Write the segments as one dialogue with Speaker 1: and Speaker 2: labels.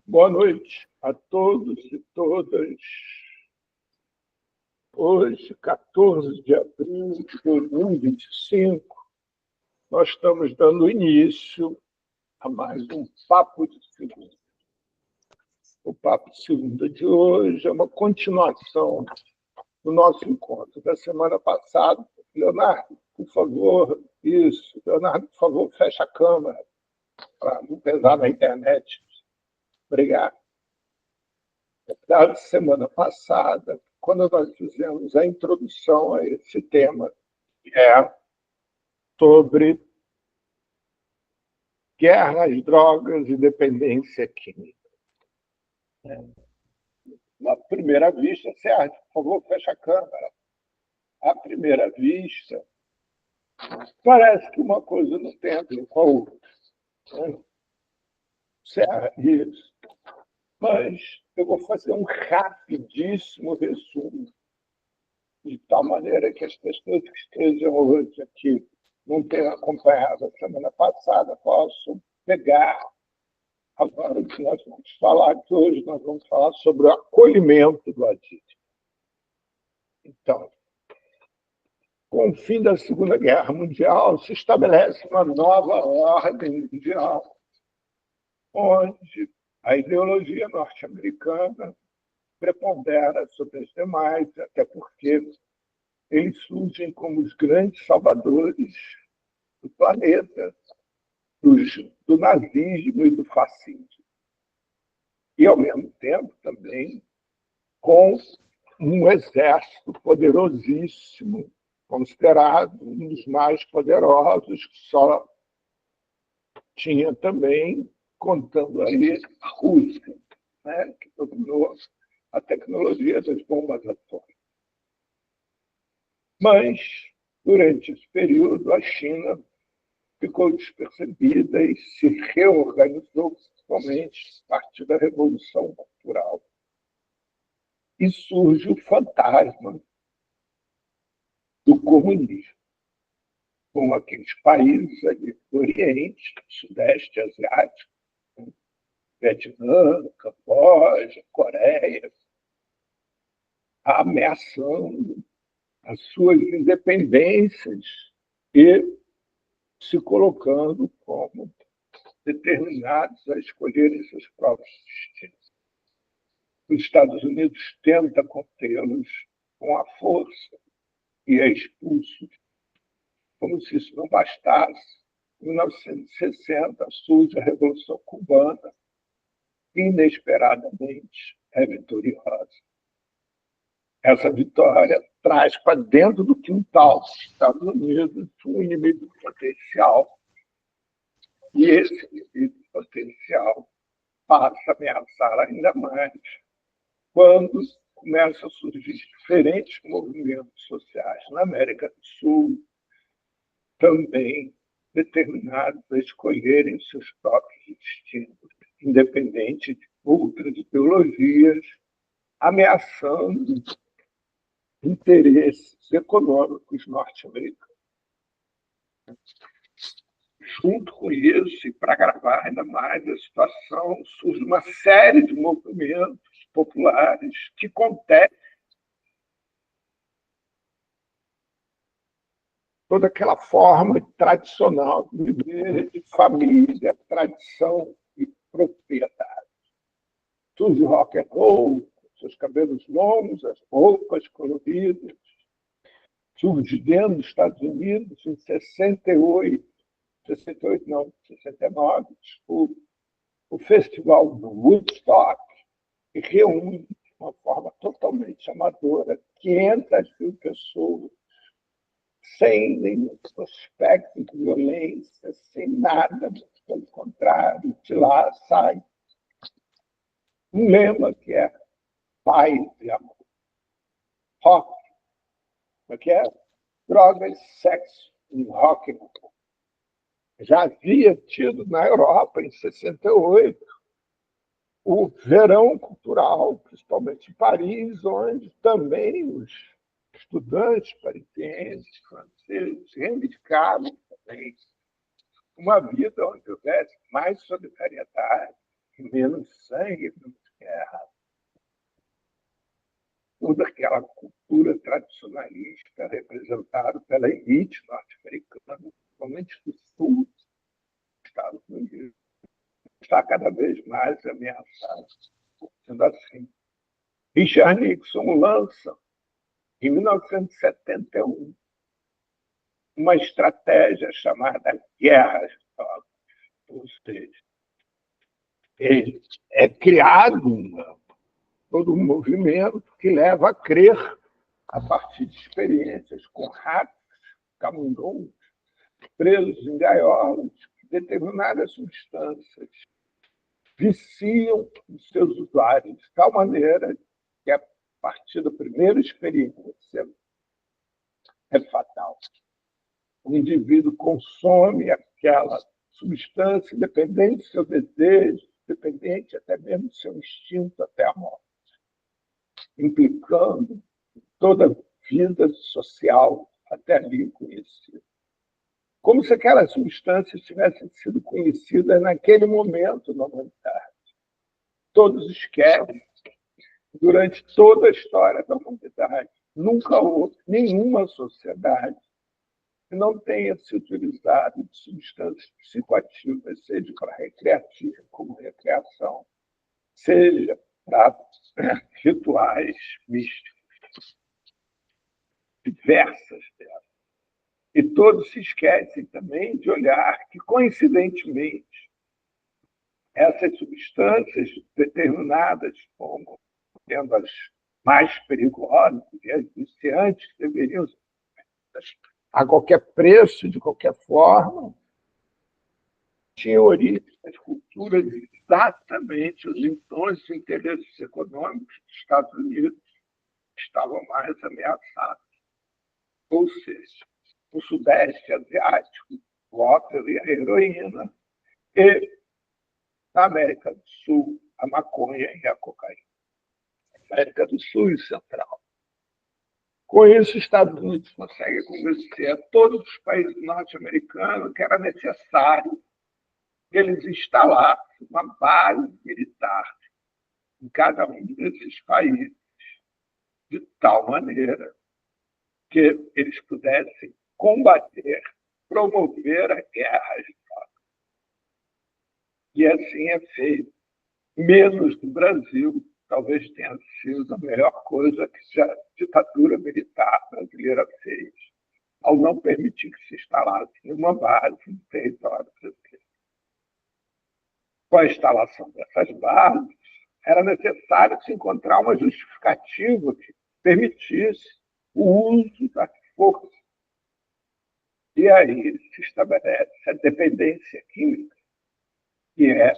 Speaker 1: Boa noite a todos e todas. Hoje, 14 de abril de 2025, nós estamos dando início a mais um Papo de Segunda. O Papo de Segunda de hoje é uma continuação do nosso encontro da semana passada. Leonardo, por favor, isso. Leonardo, por favor, fecha a câmera para não pesar na internet. Obrigado. Da semana passada, quando nós fizemos a introdução a esse tema, que é sobre guerra às drogas e dependência química. À primeira vista, Sérgio, por favor, fecha a câmera. À primeira vista, parece que uma coisa não tem a ver com a outra. Sérgio, isso. Mas eu vou fazer um rapidíssimo resumo, de tal maneira que as pessoas que estejam hoje aqui não tenham acompanhado a semana passada possam pegar agora o que nós vamos falar, que hoje nós vamos falar sobre o acolhimento do adicto. Então, com o fim da Segunda Guerra Mundial, se estabelece uma nova ordem mundial, onde a ideologia norte-americana prepondera sobre as demais, até porque eles surgem como os grandes salvadores do planeta, do nazismo e do fascismo. E, ao mesmo tempo, também com um exército poderosíssimo, considerado um dos mais poderosos, que só tinha também, contando aí, a Rússia, né, que dominou a tecnologia das bombas atômicas. Mas, durante esse período, a China ficou despercebida e se reorganizou, principalmente a partir da Revolução Cultural. E surge o fantasma do comunismo, com aqueles países ali do Oriente, do Sudeste Asiático, Vietnã, Camboja, Coreia, ameaçando as suas independências e se colocando como determinados a escolherem seus próprios destinos. Os Estados Unidos tenta contê-los com a força e é expulso, como se isso não bastasse. Em 1960 surge a Revolução Cubana, inesperadamente é vitoriosa. Essa vitória traz para dentro do quintal dos Estados Unidos um inimigo potencial. E esse inimigo potencial passa a ameaçar ainda mais quando começam a surgir diferentes movimentos sociais na América do Sul, também determinados a escolherem seus próprios destinos, independente de outras ideologias, ameaçando interesses econômicos norte-americanos. Junto com isso, e para agravar ainda mais a situação, surge uma série de movimentos populares que contestam toda aquela forma tradicional de viver, de família, tradição e propriedade. Surge o rock and roll, seus cabelos longos, as roupas coloridas. Surge dentro dos Estados Unidos, em 68 não, 69, desculpa, o festival do Woodstock, que reúne de uma forma totalmente amadora 500.000 pessoas, sem nenhum prospecto de violência, sem nada, pelo contrário, de lá sai um lema que é paz e amor. Rock, que é drogas, sexo e rock and roll. Já havia tido na Europa, em 68, o verão cultural, principalmente em Paris, onde também os estudantes parisienses, franceses, reivindicavam também uma vida onde houvesse mais solidariedade e menos sangue nas guerras, toda aquela cultura tradicionalista representada pela elite norte-americana, principalmente do sul dos Estados Unidos, está cada vez mais ameaçada. Sendo assim, Richard Nixon lança, em 1971, uma estratégia chamada Guerra de Tropas, ou seja, é criado todo um movimento que leva a crer, a partir de experiências com ratos, camundongos, presos em gaiolas, que determinadas substâncias viciam os seus usuários de tal maneira que, a partir da primeira experiência, é fatal. O indivíduo consome aquela substância, independente do seu desejo, independente até mesmo do seu instinto até a morte, implicando toda a vida social até ali conhecida. Como se aquelas substâncias tivessem sido conhecidas naquele momento na humanidade. Todos esquecem, durante toda a história da humanidade, nunca houve nenhuma sociedade que não tenha se utilizado de substâncias psicoativas, seja para recreativa, como recreação, seja para rituais místicos, diversas delas. E todos se esquecem também de olhar que, coincidentemente, essas substâncias determinadas como sendo as mais perigosas e as viciantes deveriam ser a qualquer preço, de qualquer forma, tinham origem nas culturas exatamente os então os interesses econômicos dos Estados Unidos estavam mais ameaçados. Ou seja, o Sudeste Asiático, o ópio e a heroína, e na América do Sul, a maconha e a cocaína. América do Sul e Central. Com isso, os Estados Unidos conseguem convencer a todos os países norte-americanos que era necessário que eles instalassem uma base militar em cada um desses países, de tal maneira que eles pudessem combater, promover a guerra de troca. E assim é feito. Menos no Brasil, talvez tenha sido a melhor coisa que a ditadura militar brasileira fez, ao não permitir que se instalasse nenhuma base no território brasileiro. Com a instalação dessas bases, era necessário se encontrar uma justificativa que permitisse o uso da força. E aí se estabelece a dependência química, que é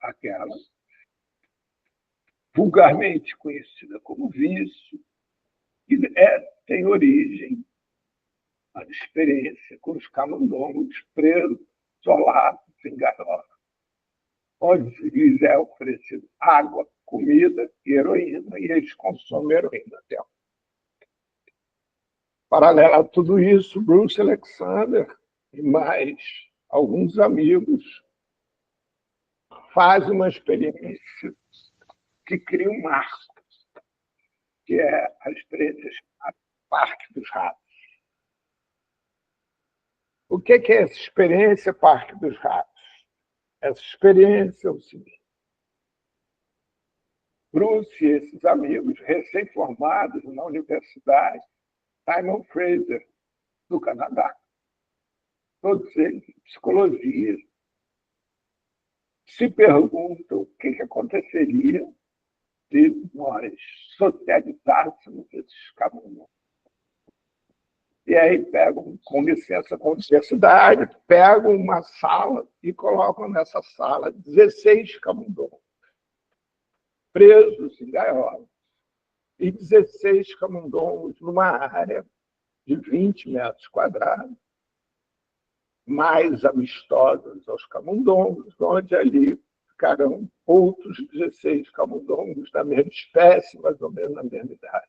Speaker 1: aquela vulgarmente conhecida como vício, que tem origem na experiência com os camundongos presos, isolados, em gaiola, onde lhes é oferecido água, comida e heroína, e eles consomem heroína até. Paralelo a tudo isso, Bruce Alexander e mais alguns amigos fazem uma experiência que cria um marco, que é a experiência chamada Parque dos Ratos. O que é essa experiência Parque dos Ratos? Essa experiência é o seguinte: Bruce e esses amigos, recém-formados na Universidade Simon Fraser, do Canadá, todos eles em psicologia, se perguntam o que aconteceria se nós socializássemos esses camundongos. E aí pegam, com licença com a universidade, pegam uma sala e colocam nessa sala 16 camundongos, presos em gaiolas, e 16 camundongos numa área de 20 metros quadrados, mais amistosas aos camundongos, onde ali ficarão outros 16 camundongos da mesma espécie, mais ou menos na mesma idade.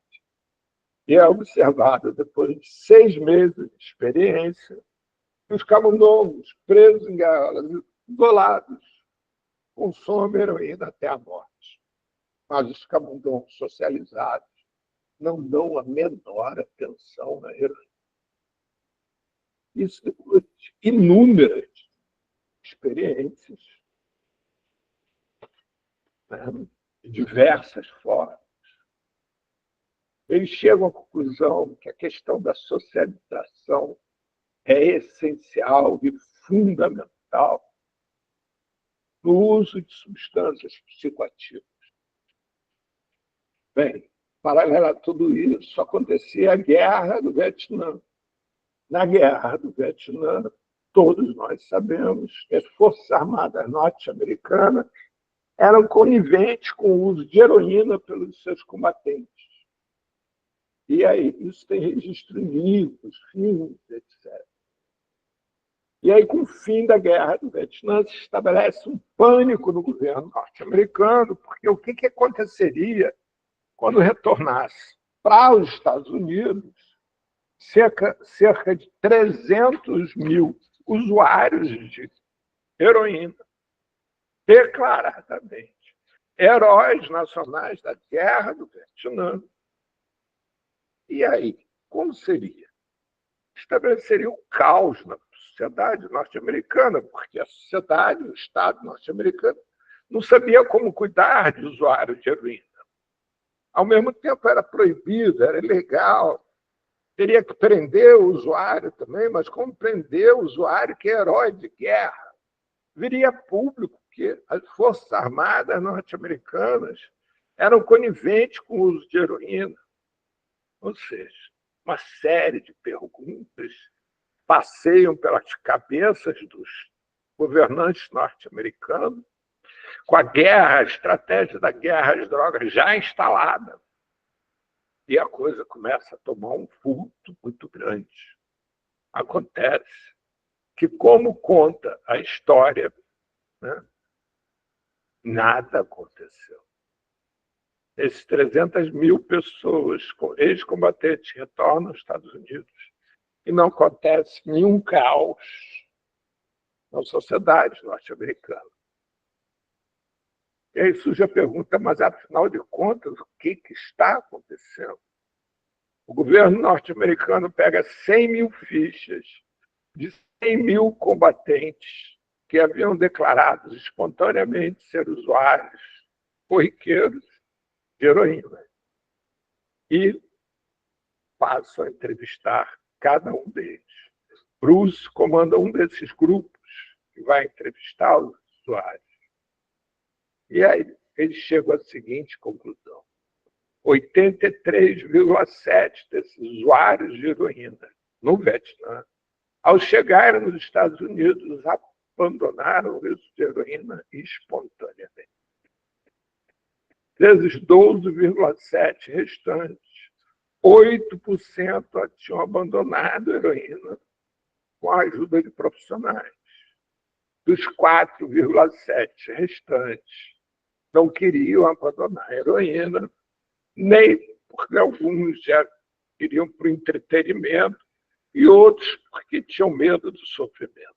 Speaker 1: E é observado, depois de 6 meses de experiência, que os camundongos presos em gaiolas, isolados, consomem heroína até a morte. Mas os camundongos socializados não dão a menor atenção na heroína. Isso depois de inúmeras experiências, né, de diversas formas. Eles chegam à conclusão que a questão da socialização é essencial e fundamental no uso de substâncias psicoativas. Bem, paralelo a tudo isso, acontecia a Guerra do Vietnã. Na Guerra do Vietnã, todos nós sabemos que as Forças Armadas norte-americanas eram coniventes com o uso de heroína pelos seus combatentes. E aí, isso tem registro em livros, filmes, etc. E aí, com o fim da Guerra do Vietnã, se estabelece um pânico no governo norte-americano, porque o que aconteceria quando retornasse para os Estados Unidos cerca de 300 mil usuários de heroína, declaradamente heróis nacionais da Guerra do Vietnã. E aí, como seria? Estabeleceria o caos na sociedade norte-americana, porque a sociedade, o Estado norte-americano, não sabia como cuidar de usuários de heroína. Ao mesmo tempo, era proibido, era ilegal. Teria que prender o usuário também, mas como prender o usuário que é herói de guerra? Viria público que as Forças Armadas norte-americanas eram coniventes com o uso de heroína. Ou seja, uma série de perguntas passeiam pelas cabeças dos governantes norte-americanos, com a estratégia da guerra às drogas já instalada. E a coisa começa a tomar um vulto muito grande. Acontece que, como conta a história, né, nada aconteceu. Esses 300 mil pessoas, ex-combatentes, retornam aos Estados Unidos e não acontece nenhum caos na sociedade norte-americana. E aí surge a pergunta, mas afinal de contas, o que está acontecendo? O governo norte-americano pega 100 mil fichas de 100 mil combatentes que haviam declarado espontaneamente ser usuários corriqueiros de heroína e passam a entrevistar cada um deles. Bruce comanda um desses grupos que vai entrevistar os usuários. E aí eles chegam à seguinte conclusão: 83,7% desses usuários de heroína no Vietnã, ao chegarem nos Estados Unidos, abandonaram o uso de heroína espontaneamente. Desses 12,7% restantes, 8% tinham abandonado a heroína com a ajuda de profissionais. Dos 4,7% restantes, não queriam abandonar a heroína, nem porque alguns já queriam para o entretenimento e outros porque tinham medo do sofrimento.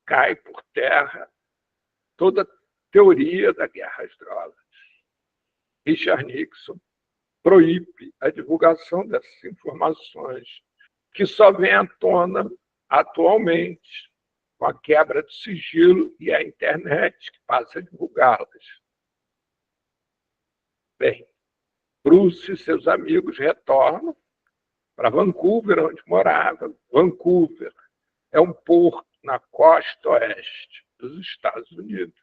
Speaker 1: Cai por terra toda a teoria da guerra às drogas. Richard Nixon proíbe a divulgação dessas informações, que só vem à tona atualmente com a quebra do sigilo e a internet que passa a divulgá-las. Bem, Bruce e seus amigos retornam para Vancouver, onde morava. Vancouver é um porto na costa oeste dos Estados Unidos,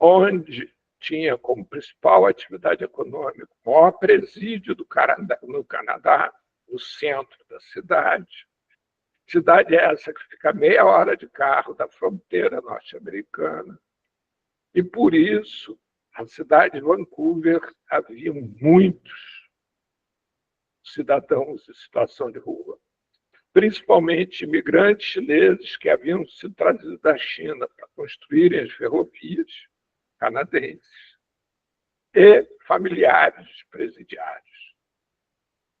Speaker 1: onde tinha como principal atividade econômica o maior presídio no Canadá, no centro da cidade. Cidade essa que fica meia hora de carro da fronteira norte-americana. E, por isso, a cidade de Vancouver havia muitos cidadãos em situação de rua, principalmente imigrantes chineses que haviam sido trazidos da China para construírem as ferrovias canadenses e familiares presidiários.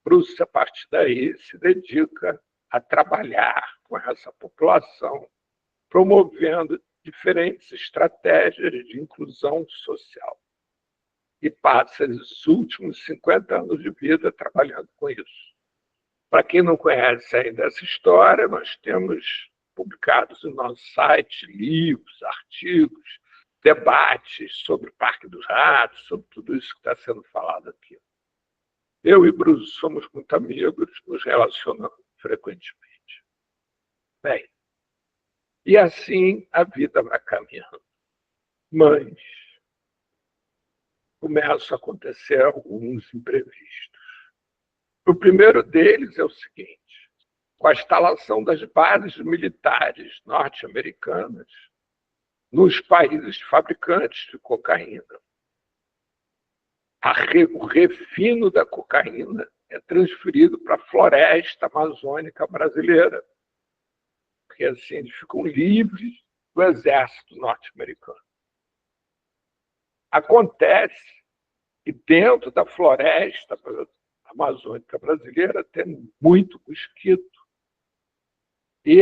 Speaker 1: Bruce, a partir daí, se dedica a trabalhar com essa população promovendo diferentes estratégias de inclusão social. E passa os últimos 50 anos de vida trabalhando com isso. Para quem não conhece ainda essa história, nós temos publicados no nosso site livros, artigos, debates sobre o Parque dos Ratos, sobre tudo isso que está sendo falado aqui. Eu e Bruno somos muito amigos, nos relacionamos frequentemente. Bem, e assim a vida vai caminhando. Mas começam a acontecer alguns imprevistos. O primeiro deles é o seguinte: com a instalação das bases militares norte-americanas nos países fabricantes de cocaína, o refino da cocaína é transferido para a floresta amazônica brasileira, porque assim eles ficam livres do exército norte-americano. Acontece que dentro da floresta amazônica brasileira tem muito mosquito. E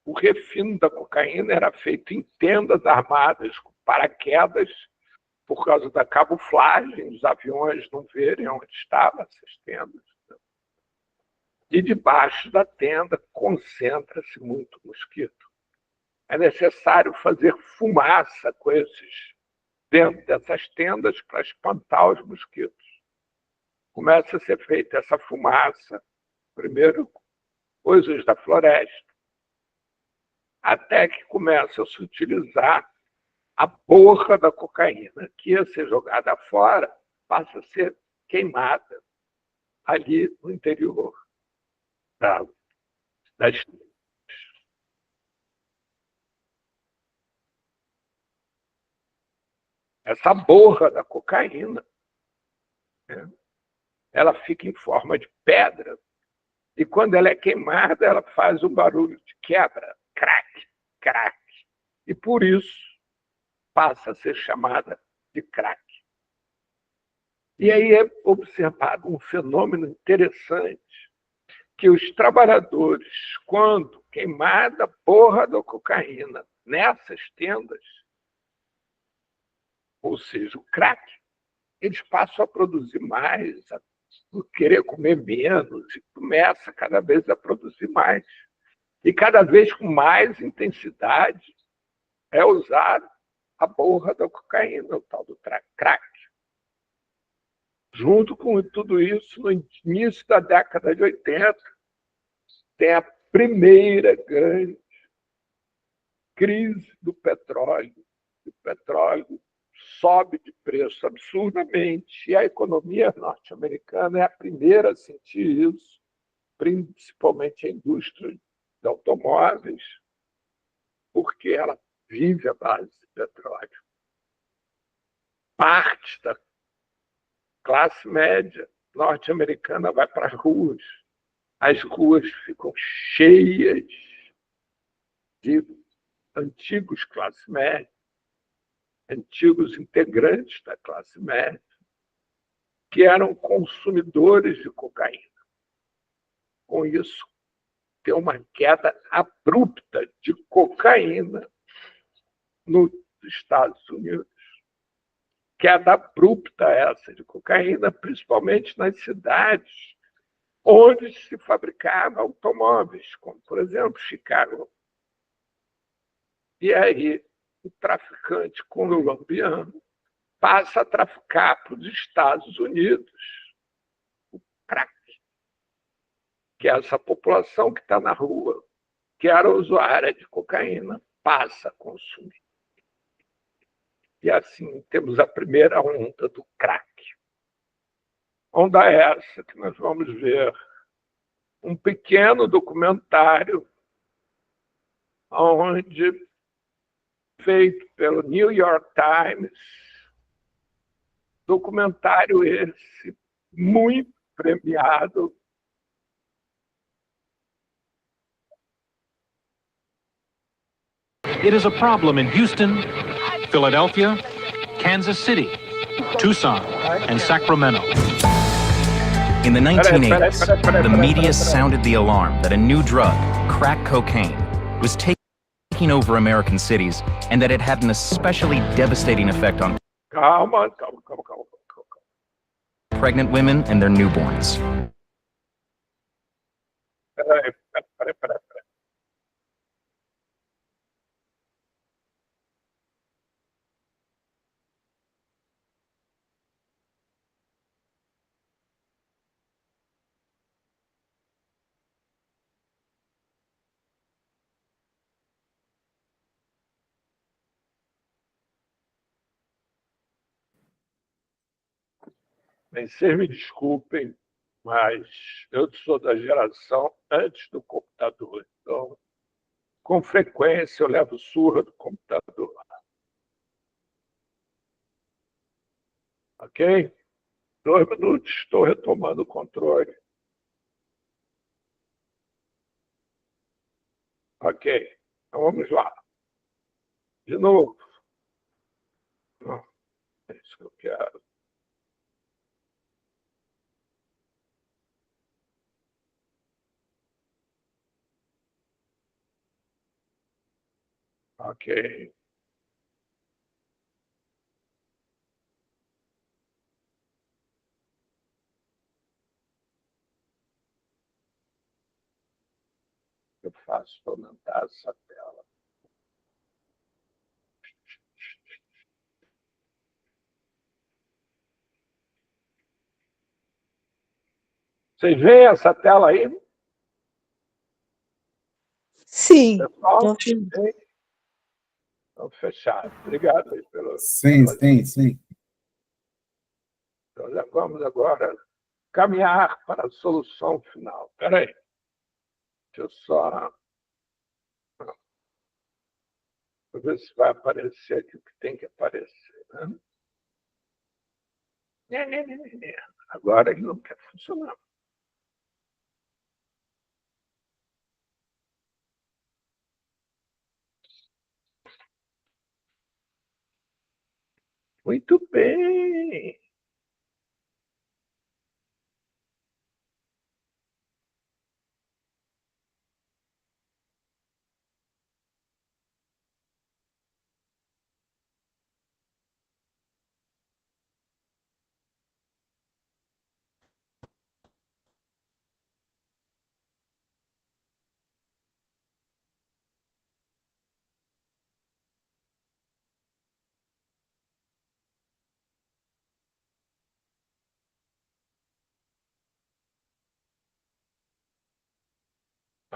Speaker 1: o refino da cocaína era feito em tendas armadas com paraquedas, por causa da camuflagem, os aviões não verem onde estavam essas tendas. E debaixo da tenda concentra-se muito mosquito. É necessário fazer fumaça com esses dentro dessas tendas para espantar os mosquitos. Começa a ser feita essa fumaça, primeiro coisas da floresta, até que começa a se utilizar a borra da cocaína, que ia ser jogada fora, passa a ser queimada ali no interior das. Essa borra da cocaína, né, ela fica em forma de pedra, e quando ela é queimada, ela faz um barulho de quebra, crack, crack, e por isso passa a ser chamada de crack. E aí é observado um fenômeno interessante, que os trabalhadores, quando queimada a porra da cocaína nessas tendas, ou seja, o crack, eles passam a produzir mais, a querer comer menos, e começa cada vez a produzir mais. E cada vez com mais intensidade é usado a borra da cocaína, o tal do crack. Junto com tudo isso, no início da década de 80, tem a primeira grande crise do petróleo. O petróleo sobe de preço absurdamente, e a economia norte-americana é a primeira a sentir isso, principalmente a indústria de automóveis, porque ela vive à base de petróleo. Parte da classe média norte-americana vai para as ruas. As ruas ficam cheias de antigos classe média, antigos integrantes da classe média, que eram consumidores de cocaína. Com isso, tem uma queda abrupta de cocaína nos Estados Unidos. Queda abrupta essa de cocaína, principalmente nas cidades onde se fabricava automóveis, como, por exemplo, Chicago. E aí, o traficante colombiano passa a traficar para os Estados Unidos o crack, que é essa população que está na rua, que era usuária de cocaína, passa a consumir. E assim temos a primeira onda do crack. Onda essa que nós vamos ver um pequeno documentário onde, feito pelo New York Times, documentário esse muito premiado.
Speaker 2: It is a problem in Houston, Philadelphia, Kansas City, Tucson, and Sacramento.
Speaker 3: In the 1980s, the media sounded the alarm that a new drug, crack cocaine, was taking taking over American cities and that it had an especially devastating effect on
Speaker 1: Calma, calma, calma, calma, calma, calma.
Speaker 3: pregnant women and their newborns.
Speaker 1: Peraí, peraí. Bem, vocês me desculpem, mas eu sou da geração antes do computador. Então, com frequência, eu levo surra do computador. Ok? 2 minutos, estou retomando o controle. Ok, então vamos lá. De novo. Não, é isso que eu quero. Ok. Eu faço para aumentar essa tela. Vocês veem essa tela aí,
Speaker 4: Sim.
Speaker 1: pessoal?
Speaker 4: Tô vendo.
Speaker 1: Então, fechado. Obrigado aí pelo...
Speaker 5: Sim.
Speaker 1: Então, já vamos agora caminhar para a solução final. Espera aí. Deixa eu só... Vou ver se vai aparecer aqui o que tem que aparecer. Né? Agora ele não quer funcionar. Muito bem.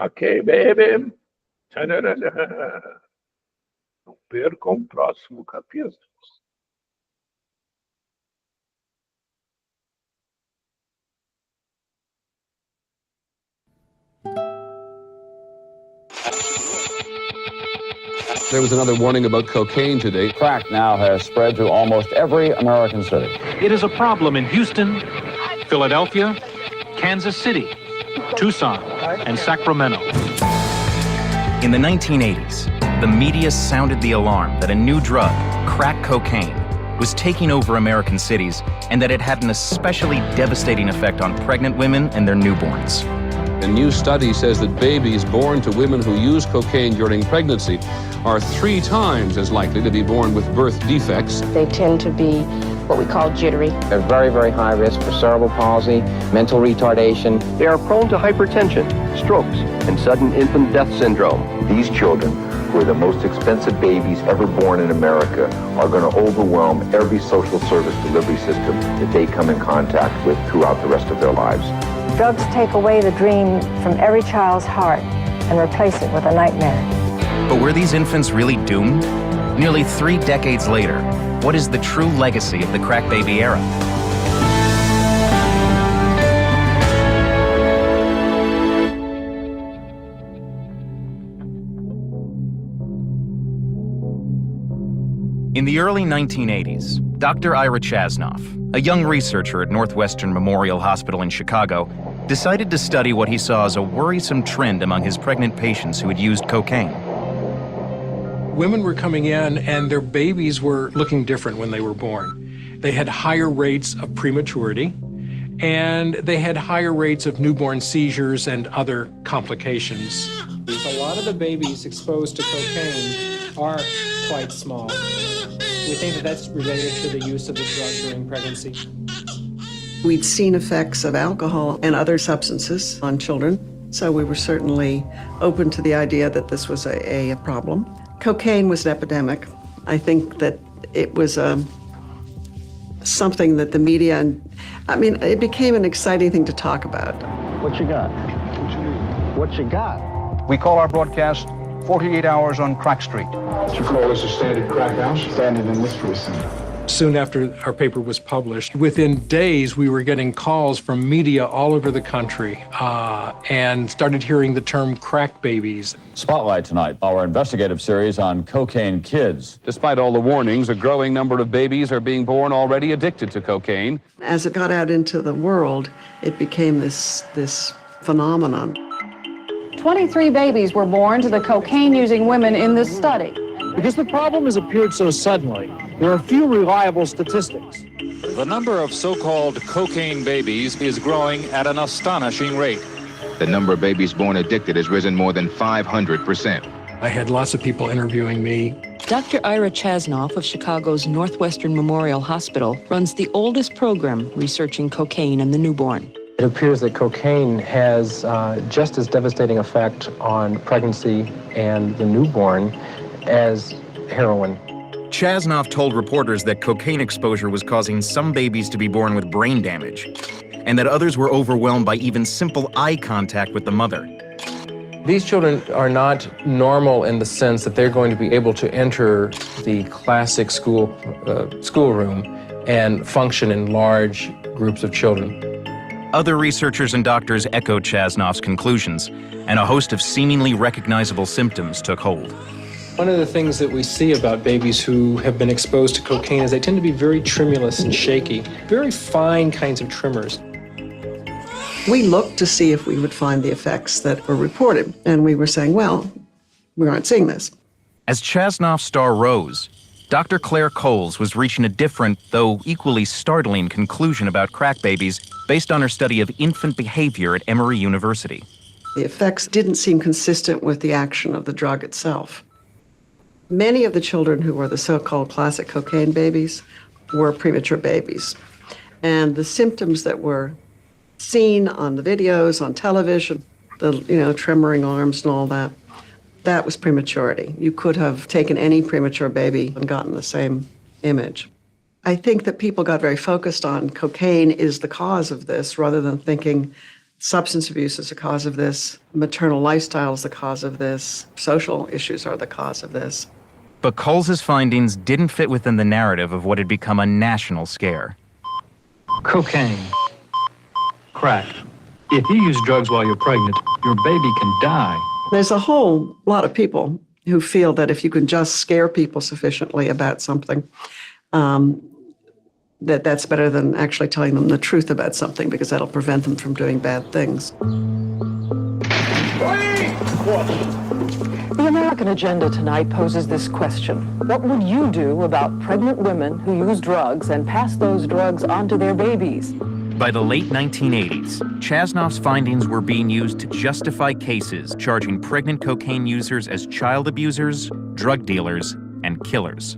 Speaker 1: Ok, baby. Não percam o próximo capítulo.
Speaker 6: There was another warning about cocaine today.
Speaker 7: Crack now has spread to almost every American city.
Speaker 2: It is a problem in Houston, Philadelphia, Kansas City, Tucson, and Sacramento.
Speaker 3: In the 1980s, the media sounded the alarm that a new drug, crack cocaine, was taking over American cities and that it had an especially devastating effect on pregnant women and their newborns.
Speaker 6: A new study says that babies born to women who use cocaine during pregnancy are 3 times as likely to be born with birth defects.
Speaker 8: They tend to be what we call jittery.
Speaker 7: They're very, very high risk for cerebral palsy, mental retardation.
Speaker 9: They are prone to hypertension, strokes, and sudden infant death syndrome.
Speaker 10: These children, who are the most expensive babies ever born in America, are going to overwhelm every social service delivery system that they come in contact with throughout the rest of their lives.
Speaker 11: Drugs take away the dream from every child's heart and replace it with a nightmare.
Speaker 3: But were these infants really doomed? Nearly 3 decades later, what is the true legacy of the crack baby era? In the early 1980s, Dr. Ira Chasnoff, a young researcher at Northwestern Memorial Hospital in Chicago, decided to study what he saw as a worrisome trend among his pregnant patients who had used cocaine.
Speaker 12: Women were coming in and their babies were looking different when they were born. They had higher rates of prematurity, and they had higher rates of newborn seizures and other complications.
Speaker 4: A lot of the babies exposed to cocaine are quite small. We think that that's related to the use of the drug during pregnancy.
Speaker 5: We'd seen effects of alcohol and other substances on children, so we were certainly open to the idea that this was a problem. Cocaine was an epidemic. I think that it was something that the media, it became an exciting thing to talk about.
Speaker 13: What you got? What you got?
Speaker 14: We call our broadcast 48 Hours on Crack Street.
Speaker 15: You call this a standard crack house? Standard in Mystery Center.
Speaker 12: Soon after our paper was published, within days we were getting calls from media all over the country and started hearing the term crack babies.
Speaker 16: Spotlight tonight, our investigative series on cocaine kids.
Speaker 6: Despite all the warnings, a growing number of babies are being born already addicted to cocaine.
Speaker 5: As it got out into the world, it became this phenomenon.
Speaker 8: 23 babies were born to the cocaine-using women in this study.
Speaker 13: Because the problem has appeared so suddenly, there are few reliable statistics.
Speaker 2: The number of so-called cocaine babies is growing at an astonishing rate.
Speaker 17: The number of babies born addicted has risen more than 500%.
Speaker 12: I had lots of people interviewing me.
Speaker 18: Dr. Ira Chasnoff of Chicago's Northwestern Memorial Hospital runs the oldest program researching cocaine in the newborn.
Speaker 4: It appears that cocaine has just as devastating effect on pregnancy and the newborn as heroin.
Speaker 3: Chasnoff told reporters that cocaine exposure was causing some babies to be born with brain damage, and that others were overwhelmed by even simple eye contact with the mother.
Speaker 4: These children are not normal in the sense that they're going to be able to enter the classic schoolroom and function in large groups of children.
Speaker 3: Other researchers and doctors echoed Chasnoff's conclusions, and a host of seemingly recognizable symptoms took hold.
Speaker 4: One of the things that we see about babies who have been exposed to cocaine is they tend to be very tremulous and shaky, very fine kinds of tremors.
Speaker 5: We looked to see if we would find the effects that were reported, and we were saying, well, we aren't seeing this.
Speaker 3: As Chasnoff's star rose, Dr. Claire Coles was reaching a different, though equally startling, conclusion about crack babies based on her study of infant behavior at Emory University.
Speaker 5: The effects didn't seem consistent with the action of the drug itself. Many of the children who were the so-called classic cocaine babies were premature babies. And the symptoms that were seen on the videos, on television, the tremoring arms and all that, that was prematurity. You could have taken any premature baby and gotten the same image. I think that people got very focused on cocaine is the cause of this, rather than thinking substance abuse is the cause of this, maternal lifestyle is the cause of this, social issues are the cause of this.
Speaker 3: But Coles's findings didn't fit within the narrative of what had become a national scare.
Speaker 2: Cocaine. Crack. If you use drugs while you're pregnant, your baby can die.
Speaker 5: There's a whole lot of people who feel that if you can just scare people sufficiently about something, that's better than actually telling them the truth about something, because that'll prevent them from doing bad things.
Speaker 19: The American agenda tonight poses this question. What would you do about pregnant women who use drugs and pass those drugs on to their babies?
Speaker 3: By the late 1980s, Chasnoff's findings were being used to justify cases charging pregnant cocaine users as child abusers, drug dealers, and killers.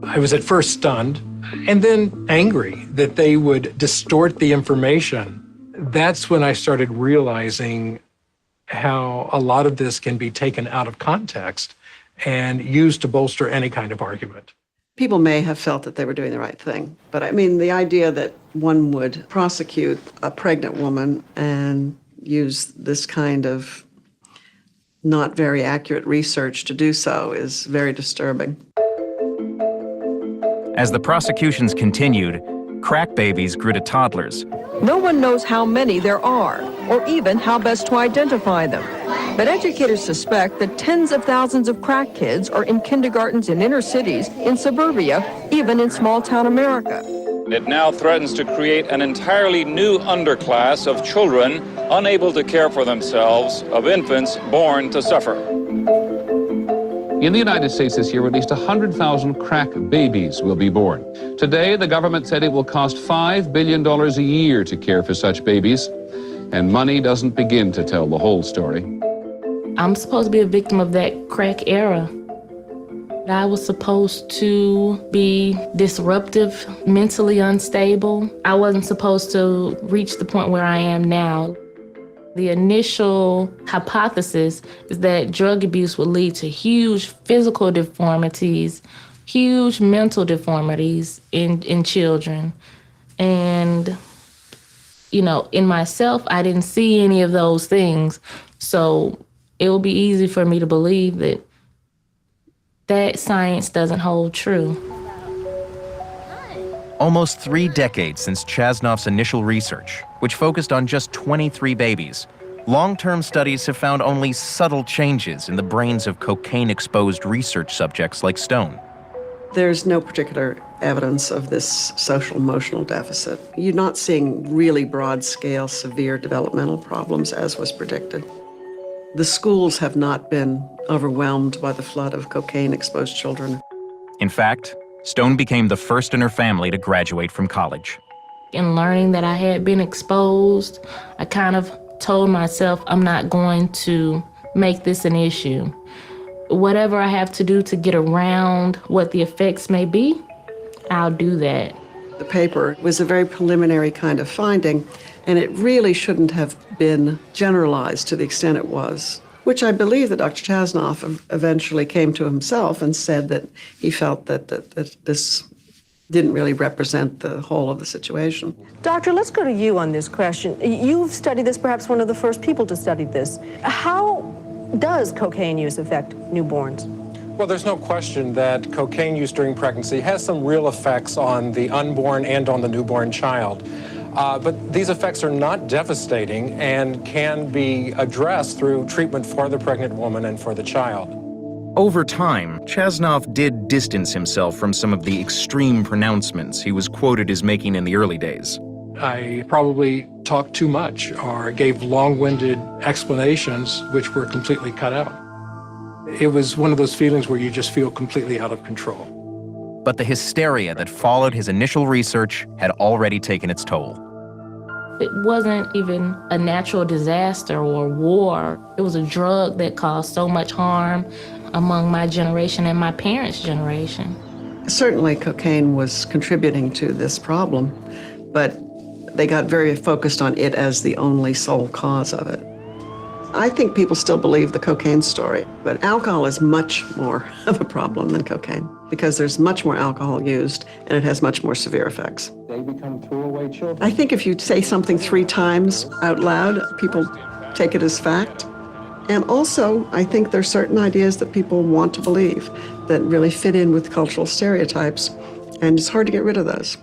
Speaker 12: I was at first stunned and then angry that they would distort the information. That's when I started realizing how a lot of this can be taken out of context and used to bolster any kind of argument.
Speaker 5: People may have felt that they were doing the right thing, but I mean, the idea that one would prosecute a pregnant woman and use this kind of not very accurate research to do so is very disturbing.
Speaker 3: As the prosecutions continued, crack babies grew to toddlers.
Speaker 20: No one knows how many there are, or even how best to identify them. But educators suspect that tens of thousands of crack kids are in kindergartens in inner cities, in suburbia, even in small-town America.
Speaker 21: It now threatens to create an entirely new underclass of children unable to care for themselves, of infants born to suffer.
Speaker 6: In the United States this year, at least 100,000 crack babies will be born. Today, the government said it will cost $5 billion a year to care for such babies, and money doesn't begin to tell the whole story.
Speaker 1: I'm supposed to be a victim of that crack era. I was supposed to be disruptive, mentally unstable. I wasn't supposed to reach the point where I am now. The initial hypothesis is that drug abuse would lead to huge physical deformities, huge mental deformities in children. And, you know, in myself, I didn't see any of those things. So it will be easy for me to believe that science doesn't hold true.
Speaker 3: Almost 3 decades since Chasnoff's initial research, which focused on just 23 babies, long-term studies have found only subtle changes in the brains of cocaine-exposed research subjects like Stone.
Speaker 5: There's no particular evidence of this social-emotional deficit. You're not seeing really broad-scale, severe developmental problems, as was predicted. The schools have not been overwhelmed by the flood of cocaine-exposed children.
Speaker 3: In fact, Stone became the first in her family to graduate from college.
Speaker 1: In learning that I had been exposed, I kind of told myself I'm not going to make this an issue. Whatever I have to do to get around what the effects may be, I'll do that.
Speaker 5: The paper was a very preliminary kind of finding, and it really shouldn't have been generalized to the extent it was, which I believe that Dr. Chasnoff eventually came to himself and said that he felt that this didn't really represent the whole of the situation.
Speaker 19: Doctor, let's go to you on this question. You've studied this, perhaps one of the first people to study this. How does cocaine use affect newborns?
Speaker 12: Well, there's no question that cocaine use during pregnancy has some real effects on the unborn and on the newborn child. But these effects are not devastating and can be addressed through treatment for the pregnant woman and for the child.
Speaker 3: Over time, Chasnoff did distance himself from some of the extreme pronouncements he was quoted as making in the early days.
Speaker 12: I probably talked too much or gave long-winded explanations which were completely cut out. It was one of those feelings where you just feel completely out of control.
Speaker 3: But the hysteria that followed his initial research had already taken its toll.
Speaker 1: It wasn't even a natural disaster or war. It was a drug that caused so much harm among my generation and my parents' generation.
Speaker 5: Certainly cocaine was contributing to this problem, but they got very focused on it as the only sole cause of it. I think people still believe the cocaine story, but alcohol is much more of a problem than cocaine because there's much more alcohol used and it has much more severe effects.
Speaker 13: They become throwaway children.
Speaker 5: I think if you say something 3 times out loud, people take it as fact. And also, I think there's certain ideas that people want to believe that really fit in with cultural stereotypes, and it's hard to get rid of those.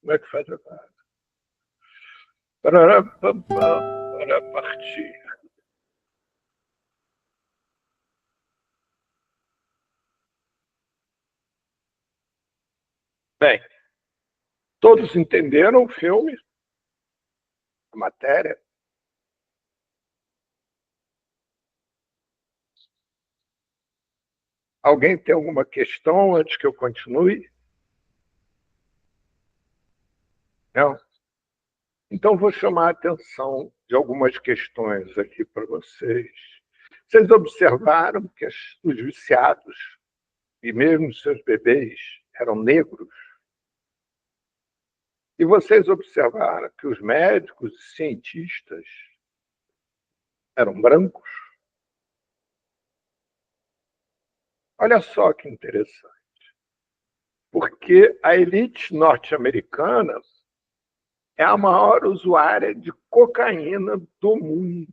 Speaker 22: Como é que faz a barra? Para partir. Bem, todos entenderam o filme? A matéria? Alguém tem alguma questão antes que eu continue? Não? Então, vou chamar a atenção de algumas questões aqui para vocês. Vocês observaram que os viciados, e mesmo seus bebês, eram negros? E vocês observaram que os médicos e cientistas eram brancos? Olha só que interessante. Porque a elite norte-americana é a maior usuária de cocaína do mundo.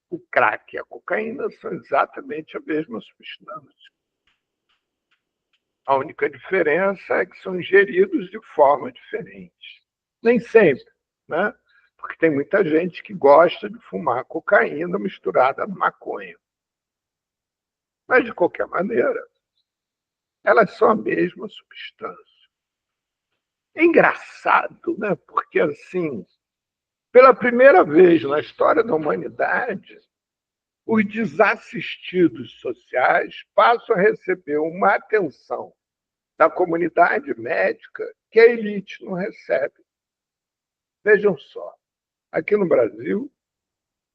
Speaker 22: O crack e a cocaína são exatamente a mesma substância. A única diferença é que são ingeridos de forma diferente. Nem sempre, né? Porque tem muita gente que gosta de fumar cocaína misturada na maconha. Mas, de qualquer maneira, elas são a mesma substância. É engraçado, né? Porque, assim, pela primeira vez na história da humanidade, os desassistidos sociais passam a receber uma atenção da comunidade médica que a elite não recebe. Vejam só, aqui no Brasil,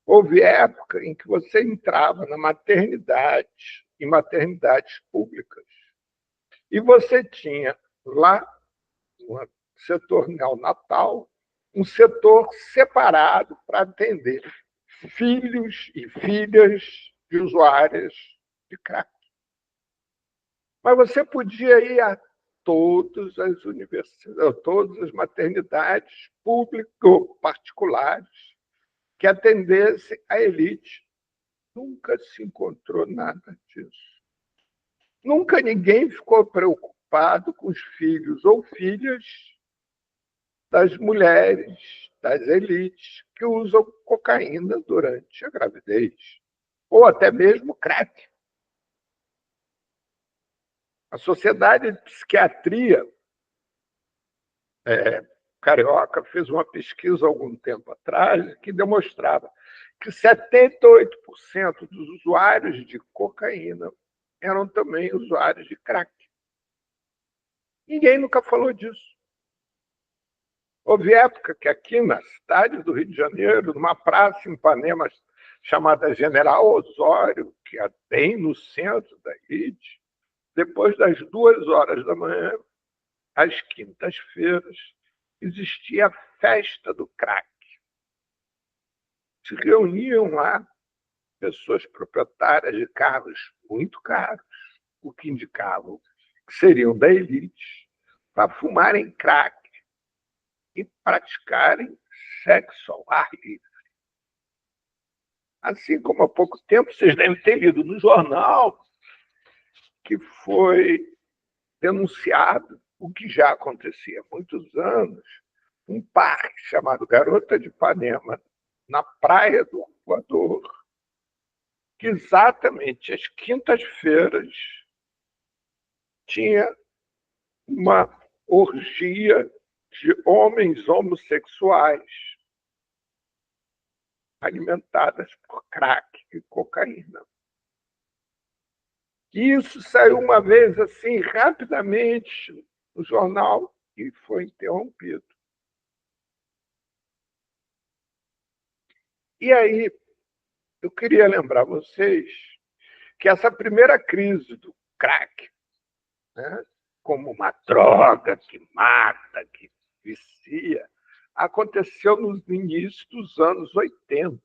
Speaker 22: houve época em que você entrava na maternidade, em maternidades públicas, e você tinha lá, no setor neonatal, um setor separado para atender filhos e filhas de usuárias de crack. Mas você podia ir a todas as universidades, todas as maternidades públicas ou particulares que atendessem a elite. Nunca se encontrou nada disso. Nunca ninguém ficou preocupado com os filhos ou filhas das mulheres, das elites, que usam cocaína durante a gravidez, ou até mesmo crack. A Sociedade de Psiquiatria carioca fez uma pesquisa há algum tempo atrás que demonstrava que 78% dos usuários de cocaína eram também usuários de crack. Ninguém nunca falou disso. Houve época que aqui na cidade do Rio de Janeiro, numa praça em Ipanema chamada General Osório, que é bem no centro da elite, depois das 2h da manhã, às quintas-feiras, existia a festa do crack. Se reuniam lá pessoas proprietárias de carros muito caros, o que indicavam que seriam da elite, para fumarem crack e praticarem sexo ao ar livre. Assim como há pouco tempo, vocês devem ter lido no jornal que foi denunciado o que já acontecia há muitos anos, um parque chamado Garota de Ipanema, na praia do Arpoador, que exatamente às quintas-feiras tinha uma orgia de homens homossexuais alimentadas por crack e cocaína. E isso saiu uma vez assim, rapidamente, no jornal e foi interrompido. E aí, eu queria lembrar vocês que essa primeira crise do crack, né, como uma droga que mata, que vicia, aconteceu no início dos anos 80,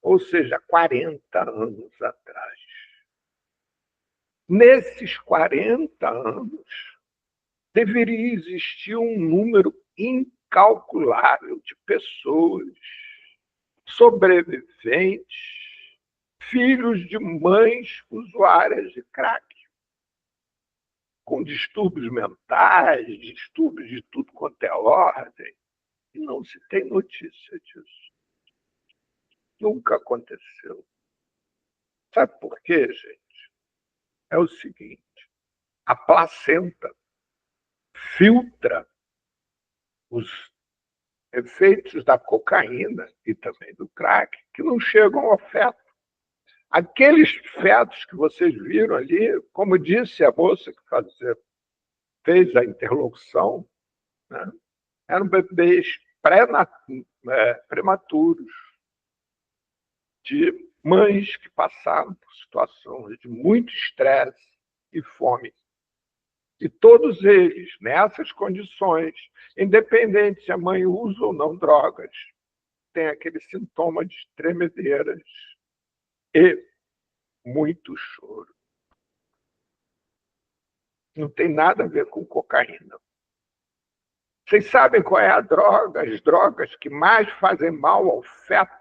Speaker 22: ou seja, 40 anos atrás. Nesses 40 anos, deveria existir um número incalculável de pessoas, sobreviventes, filhos de mães usuárias de crack, com distúrbios mentais, distúrbios de tudo quanto é ordem, e não se tem notícia disso. Nunca aconteceu. Sabe por quê, gente? É o seguinte, a placenta filtra os efeitos da cocaína e também do crack que não chegam ao feto. Aqueles fetos que vocês viram ali, como disse a moça que fez a interlocução, né, eram bebês prematuros, de mães que passaram por situações de muito estresse e fome. E todos eles, nessas condições, independente se a mãe usa ou não drogas, tem aquele sintoma de tremedeiras e muito choro. Não tem nada a ver com cocaína. Vocês sabem qual é a droga, as drogas que mais fazem mal ao feto?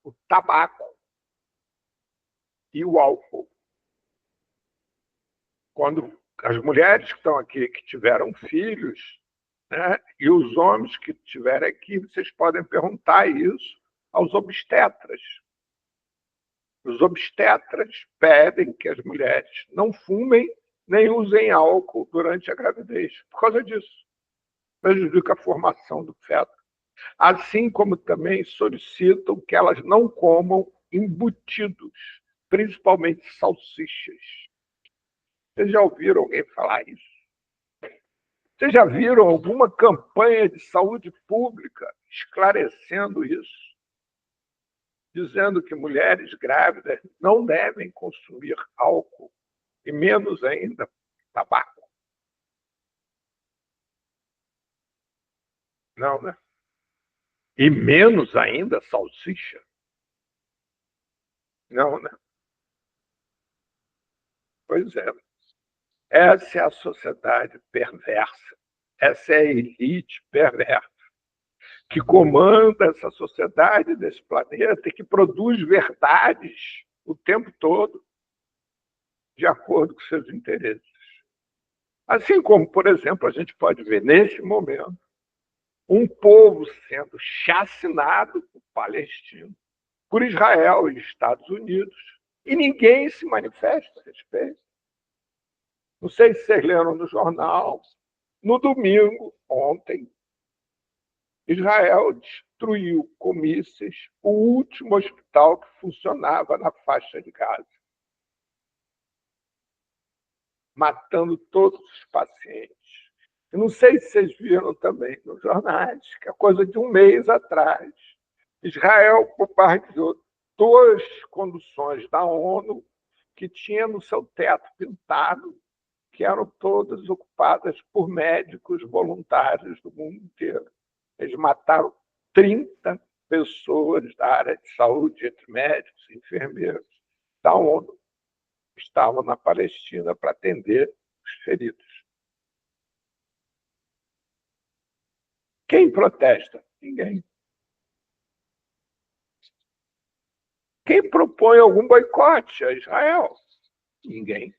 Speaker 22: O tabaco e o álcool. Quando as mulheres que estão aqui, que tiveram filhos, né? E os homens que estiverem aqui, vocês podem perguntar isso aos obstetras. Os obstetras pedem que as mulheres não fumem nem usem álcool durante a gravidez, por causa disso. Prejudica a formação do feto. Assim como também solicitam que elas não comam embutidos, principalmente salsichas. Vocês já ouviram alguém falar isso? Vocês já viram alguma campanha de saúde pública esclarecendo isso? Dizendo que mulheres grávidas não devem consumir álcool, e menos ainda tabaco. Não, né? E menos ainda salsicha. Não, né? Pois é. Essa é a sociedade perversa. Essa é a elite perversa que comanda essa sociedade desse planeta e que produz verdades o tempo todo de acordo com seus interesses. Assim como, por exemplo, a gente pode ver nesse momento um povo sendo chacinado por Palestina, por Israel e Estados Unidos, e ninguém se manifesta a respeito. Não sei se vocês leram no jornal, no domingo, ontem, Israel destruiu com mísseis o último hospital que funcionava na faixa de Gaza, matando todos os pacientes. Eu não sei se vocês viram também nos jornais que a coisa de um mês atrás, Israel bombardeou 2 conduções da ONU que tinha no seu teto pintado, que eram todas ocupadas por médicos voluntários do mundo inteiro. Eles mataram 30 pessoas da área de saúde, entre médicos e enfermeiros da ONU, que estavam na Palestina para atender os feridos. Quem protesta? Ninguém. Quem propõe algum boicote a Israel? Ninguém.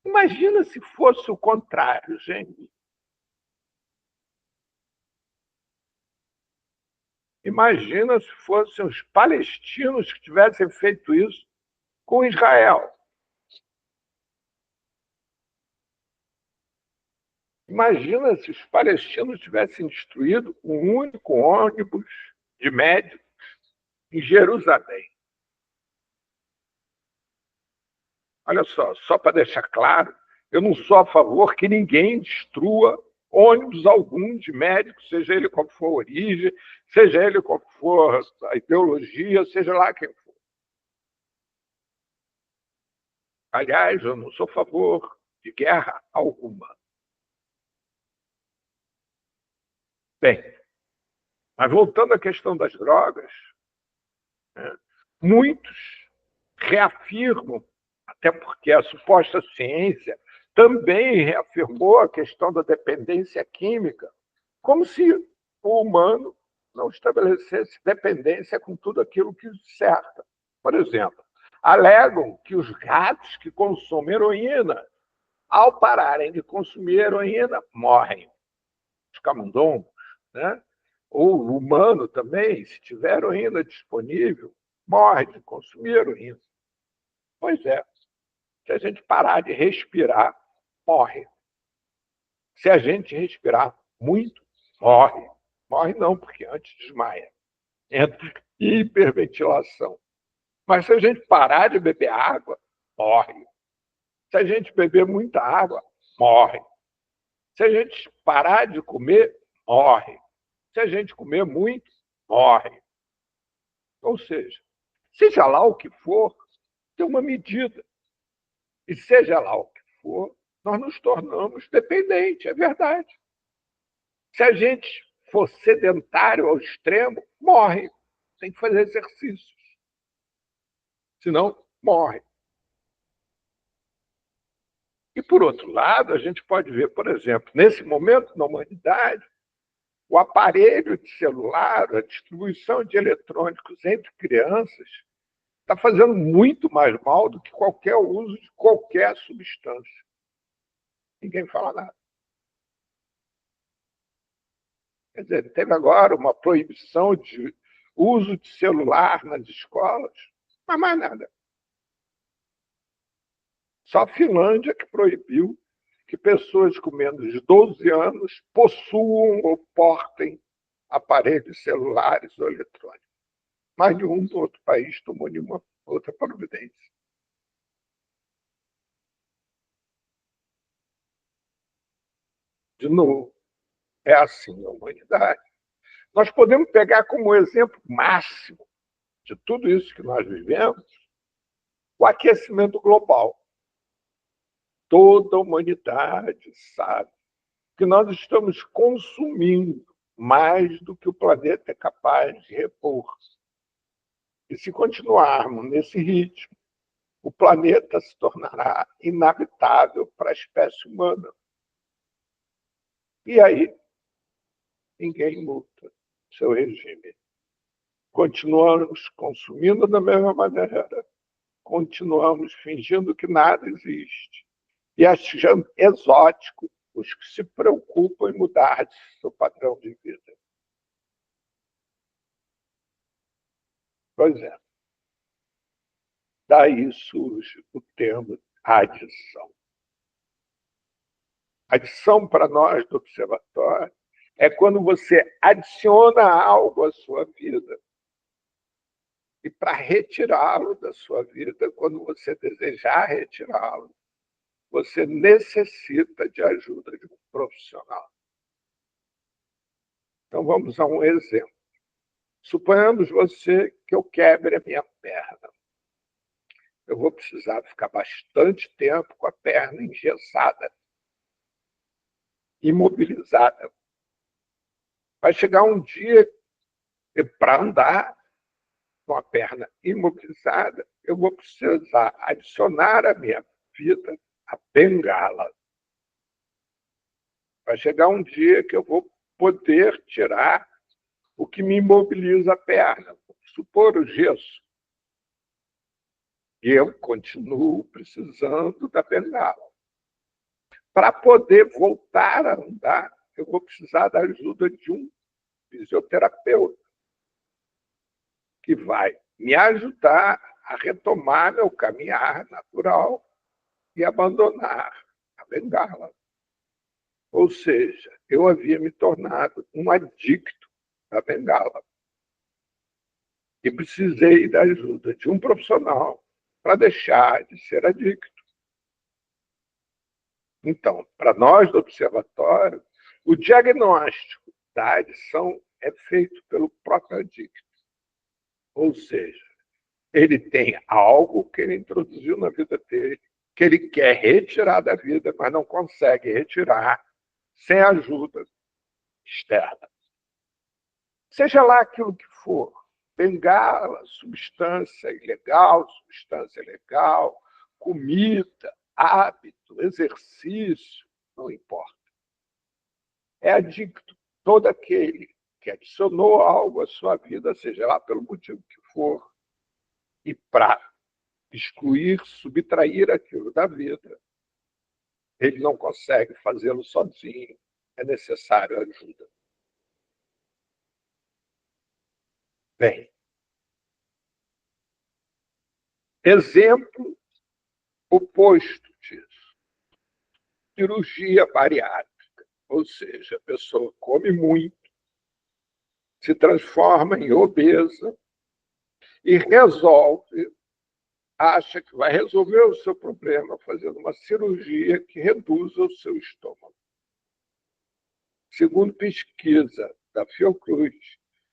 Speaker 22: Imagina se fosse o contrário, gente. Imagina se fossem os palestinos que tivessem feito isso com Israel. Imagina se os palestinos tivessem destruído um único ônibus de médicos em Jerusalém. Olha só para deixar claro, eu não sou a favor que ninguém destrua ônibus algum de médicos, seja ele qual for a origem, seja ele qual for a ideologia, seja lá quem for. Aliás, eu não sou a favor de guerra alguma. Bem, mas voltando à questão das drogas, né, muitos reafirmam, até porque a suposta ciência também reafirmou a questão da dependência química, como se o humano não estabelecesse dependência com tudo aquilo que o cerca. Por exemplo, alegam que os gatos que consomem heroína, ao pararem de consumir heroína, morrem. Os camundongos, né? Ou o humano também, se tiver heroína disponível, morre de consumir heroína. Pois é. Se a gente parar de respirar, morre. Se a gente respirar muito, morre. Morre não, porque antes desmaia. Entra em hiperventilação. Mas se a gente parar de beber água, morre. Se a gente beber muita água, morre. Se a gente parar de comer, morre. Se a gente comer muito, morre. Ou seja lá o que for, tem uma medida. E seja lá o que for, nós nos tornamos dependentes, é verdade. Se a gente for sedentário ao extremo, morre. Tem que fazer exercícios. Senão, morre. E, por outro lado, a gente pode ver, por exemplo, nesse momento na humanidade, o aparelho de celular, a distribuição de eletrônicos entre crianças, está fazendo muito mais mal do que qualquer uso de qualquer substância. Ninguém fala nada. Quer dizer, teve agora uma proibição de uso de celular nas escolas, mas mais nada. Só a Finlândia que proibiu que pessoas com menos de 12 anos possuam ou portem aparelhos celulares ou eletrônicos. Mais nenhum outro país tomou nenhuma outra providência. De novo, é assim a humanidade. Nós podemos pegar como exemplo máximo de tudo isso que nós vivemos o aquecimento global. Toda a humanidade sabe que nós estamos consumindo mais do que o planeta é capaz de repor. E se continuarmos nesse ritmo, o planeta se tornará inabitável para a espécie humana. E aí, ninguém muda seu regime. Continuamos consumindo da mesma maneira, continuamos fingindo que nada existe e achando exótico os que se preocupam em mudar de seu padrão de vida. Pois é. Daí surge o termo adição. Adição, para nós do observatório, é quando você adiciona algo à sua vida. E para retirá-lo da sua vida, quando você desejar retirá-lo, você necessita de ajuda de um profissional. Então, vamos a um exemplo. Suponhamos que eu quebre a minha perna. Eu vou precisar ficar bastante tempo com a perna engessada, imobilizada. Vai chegar um dia que, para andar com a perna imobilizada, eu vou precisar adicionar à minha vida a bengala. Vai chegar um dia que eu vou poder tirar o que me imobiliza a perna, vamos supor o gesso. E eu continuo precisando da bengala. Para poder voltar a andar, eu vou precisar da ajuda de um fisioterapeuta, que vai me ajudar a retomar meu caminhar natural e abandonar a bengala. Ou seja, eu havia me tornado um adicto da bengala. E precisei da ajuda de um profissional para deixar de ser adicto. Então, para nós do observatório, o diagnóstico da adição é feito pelo próprio adicto. Ou seja, ele tem algo que ele introduziu na vida dele, que ele quer retirar da vida, mas não consegue retirar sem ajuda externa. Seja lá aquilo que for, bengala, substância ilegal, substância legal, comida, hábito, exercício, não importa. É adicto todo aquele que adicionou algo à sua vida, seja lá pelo motivo que for, e para excluir, subtrair aquilo da vida, ele não consegue fazê-lo sozinho, é necessário ajuda. Bem, exemplo oposto disso, cirurgia bariátrica, ou seja, a pessoa come muito, se transforma em obesa e acha que vai resolver o seu problema fazendo uma cirurgia que reduza o seu estômago. Segundo pesquisa da Fiocruz,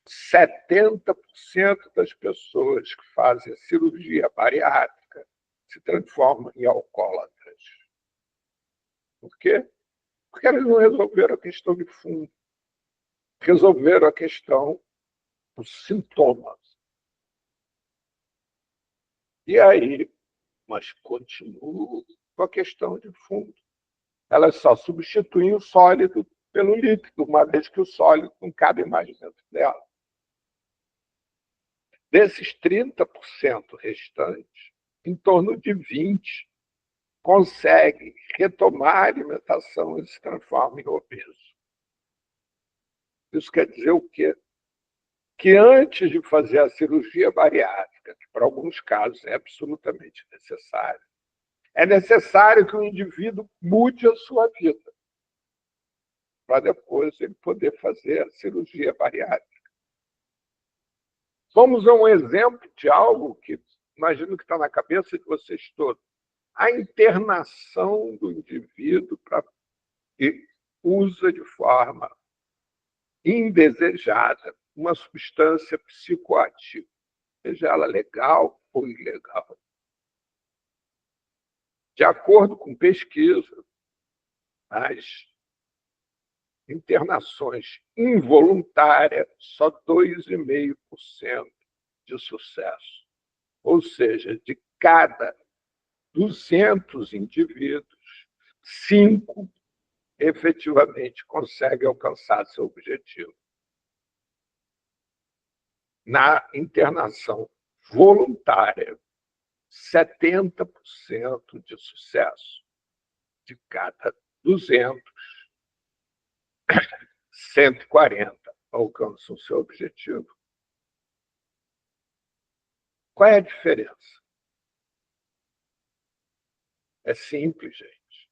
Speaker 22: 70% das pessoas que fazem a cirurgia bariátrica se transformam em alcoólatras. Por quê? Porque eles não resolveram a questão de fundo. Resolveram a questão dos sintomas. E aí, mas continuam com a questão de fundo. Elas só substituem o sólido pelo líquido, uma vez que o sólido não cabe mais dentro dela. Desses 30% restantes, em torno de 20% conseguem retomar a alimentação e se transformam em obeso. Isso quer dizer o quê? Que antes de fazer a cirurgia bariátrica, que para alguns casos é absolutamente necessário, é necessário que o indivíduo mude a sua vida, para depois ele poder fazer a cirurgia bariátrica. Vamos a um exemplo de algo que imagino que está na cabeça de vocês todos. A internação do indivíduo que usa de forma indesejada uma substância psicoativa, seja ela legal ou ilegal. De acordo com pesquisa, as internações involuntárias, só 2,5% de sucesso. Ou seja, de cada 200 indivíduos, 5 efetivamente conseguem alcançar seu objetivo. Na internação voluntária, 70% de sucesso. De cada 200, 140 alcançam seu objetivo. Qual é a diferença? É simples, gente.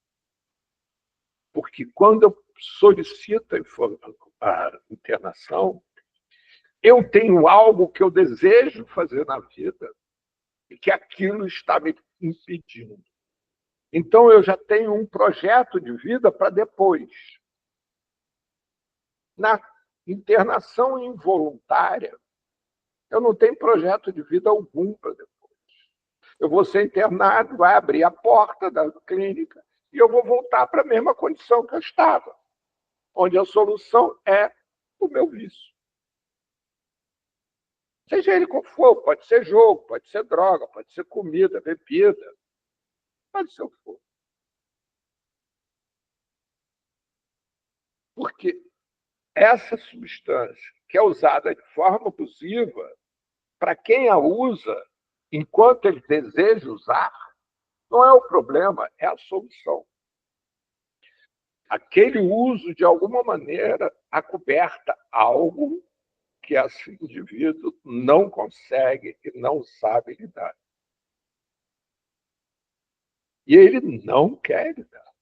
Speaker 22: Porque quando eu solicito a internação, eu tenho algo que eu desejo fazer na vida e que aquilo está me impedindo. Então, eu já tenho um projeto de vida para depois. Na internação involuntária, eu não tenho projeto de vida algum para depois. Eu vou ser internado, vai abrir a porta da clínica e eu vou voltar para a mesma condição que eu estava, onde a solução é o meu vício. Seja ele qual for, pode ser jogo, pode ser droga, pode ser comida, bebida, pode ser o que for. Porque essa substância que é usada de forma abusiva, para quem a usa, enquanto ele deseja usar, não é o problema, é a solução. Aquele uso, de alguma maneira, acoberta algo que esse indivíduo não consegue e não sabe lidar. E ele não quer lidar.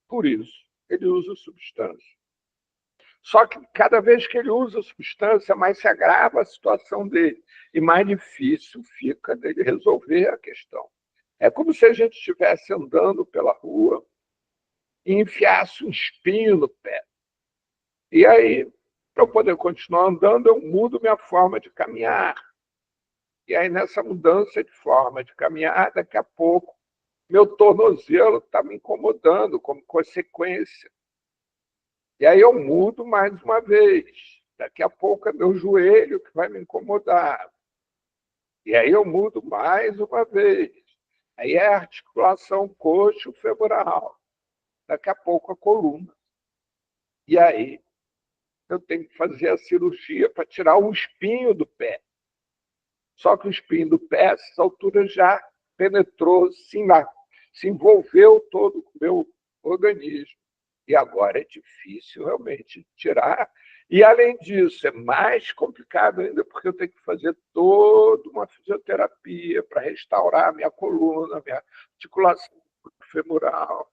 Speaker 22: Por isso, ele usa substância. Só que cada vez que ele usa a substância, mais se agrava a situação dele e mais difícil fica dele resolver a questão. É como se a gente estivesse andando pela rua e enfiasse um espinho no pé. E aí, para eu poder continuar andando, eu mudo minha forma de caminhar. E aí, nessa mudança de forma de caminhar, daqui a pouco, meu tornozelo está me incomodando como consequência. E aí eu mudo mais uma vez. Daqui a pouco é meu joelho que vai me incomodar. E aí eu mudo mais uma vez. Aí é a articulação coxo-femoral. Daqui a pouco a coluna. E aí eu tenho que fazer a cirurgia para tirar o espinho do pé. Só que o espinho do pé, a essa altura, já penetrou, se envolveu todo o meu organismo. E agora é difícil realmente tirar. E, além disso, é mais complicado ainda, porque eu tenho que fazer toda uma fisioterapia para restaurar a minha coluna, minha articulação femoral,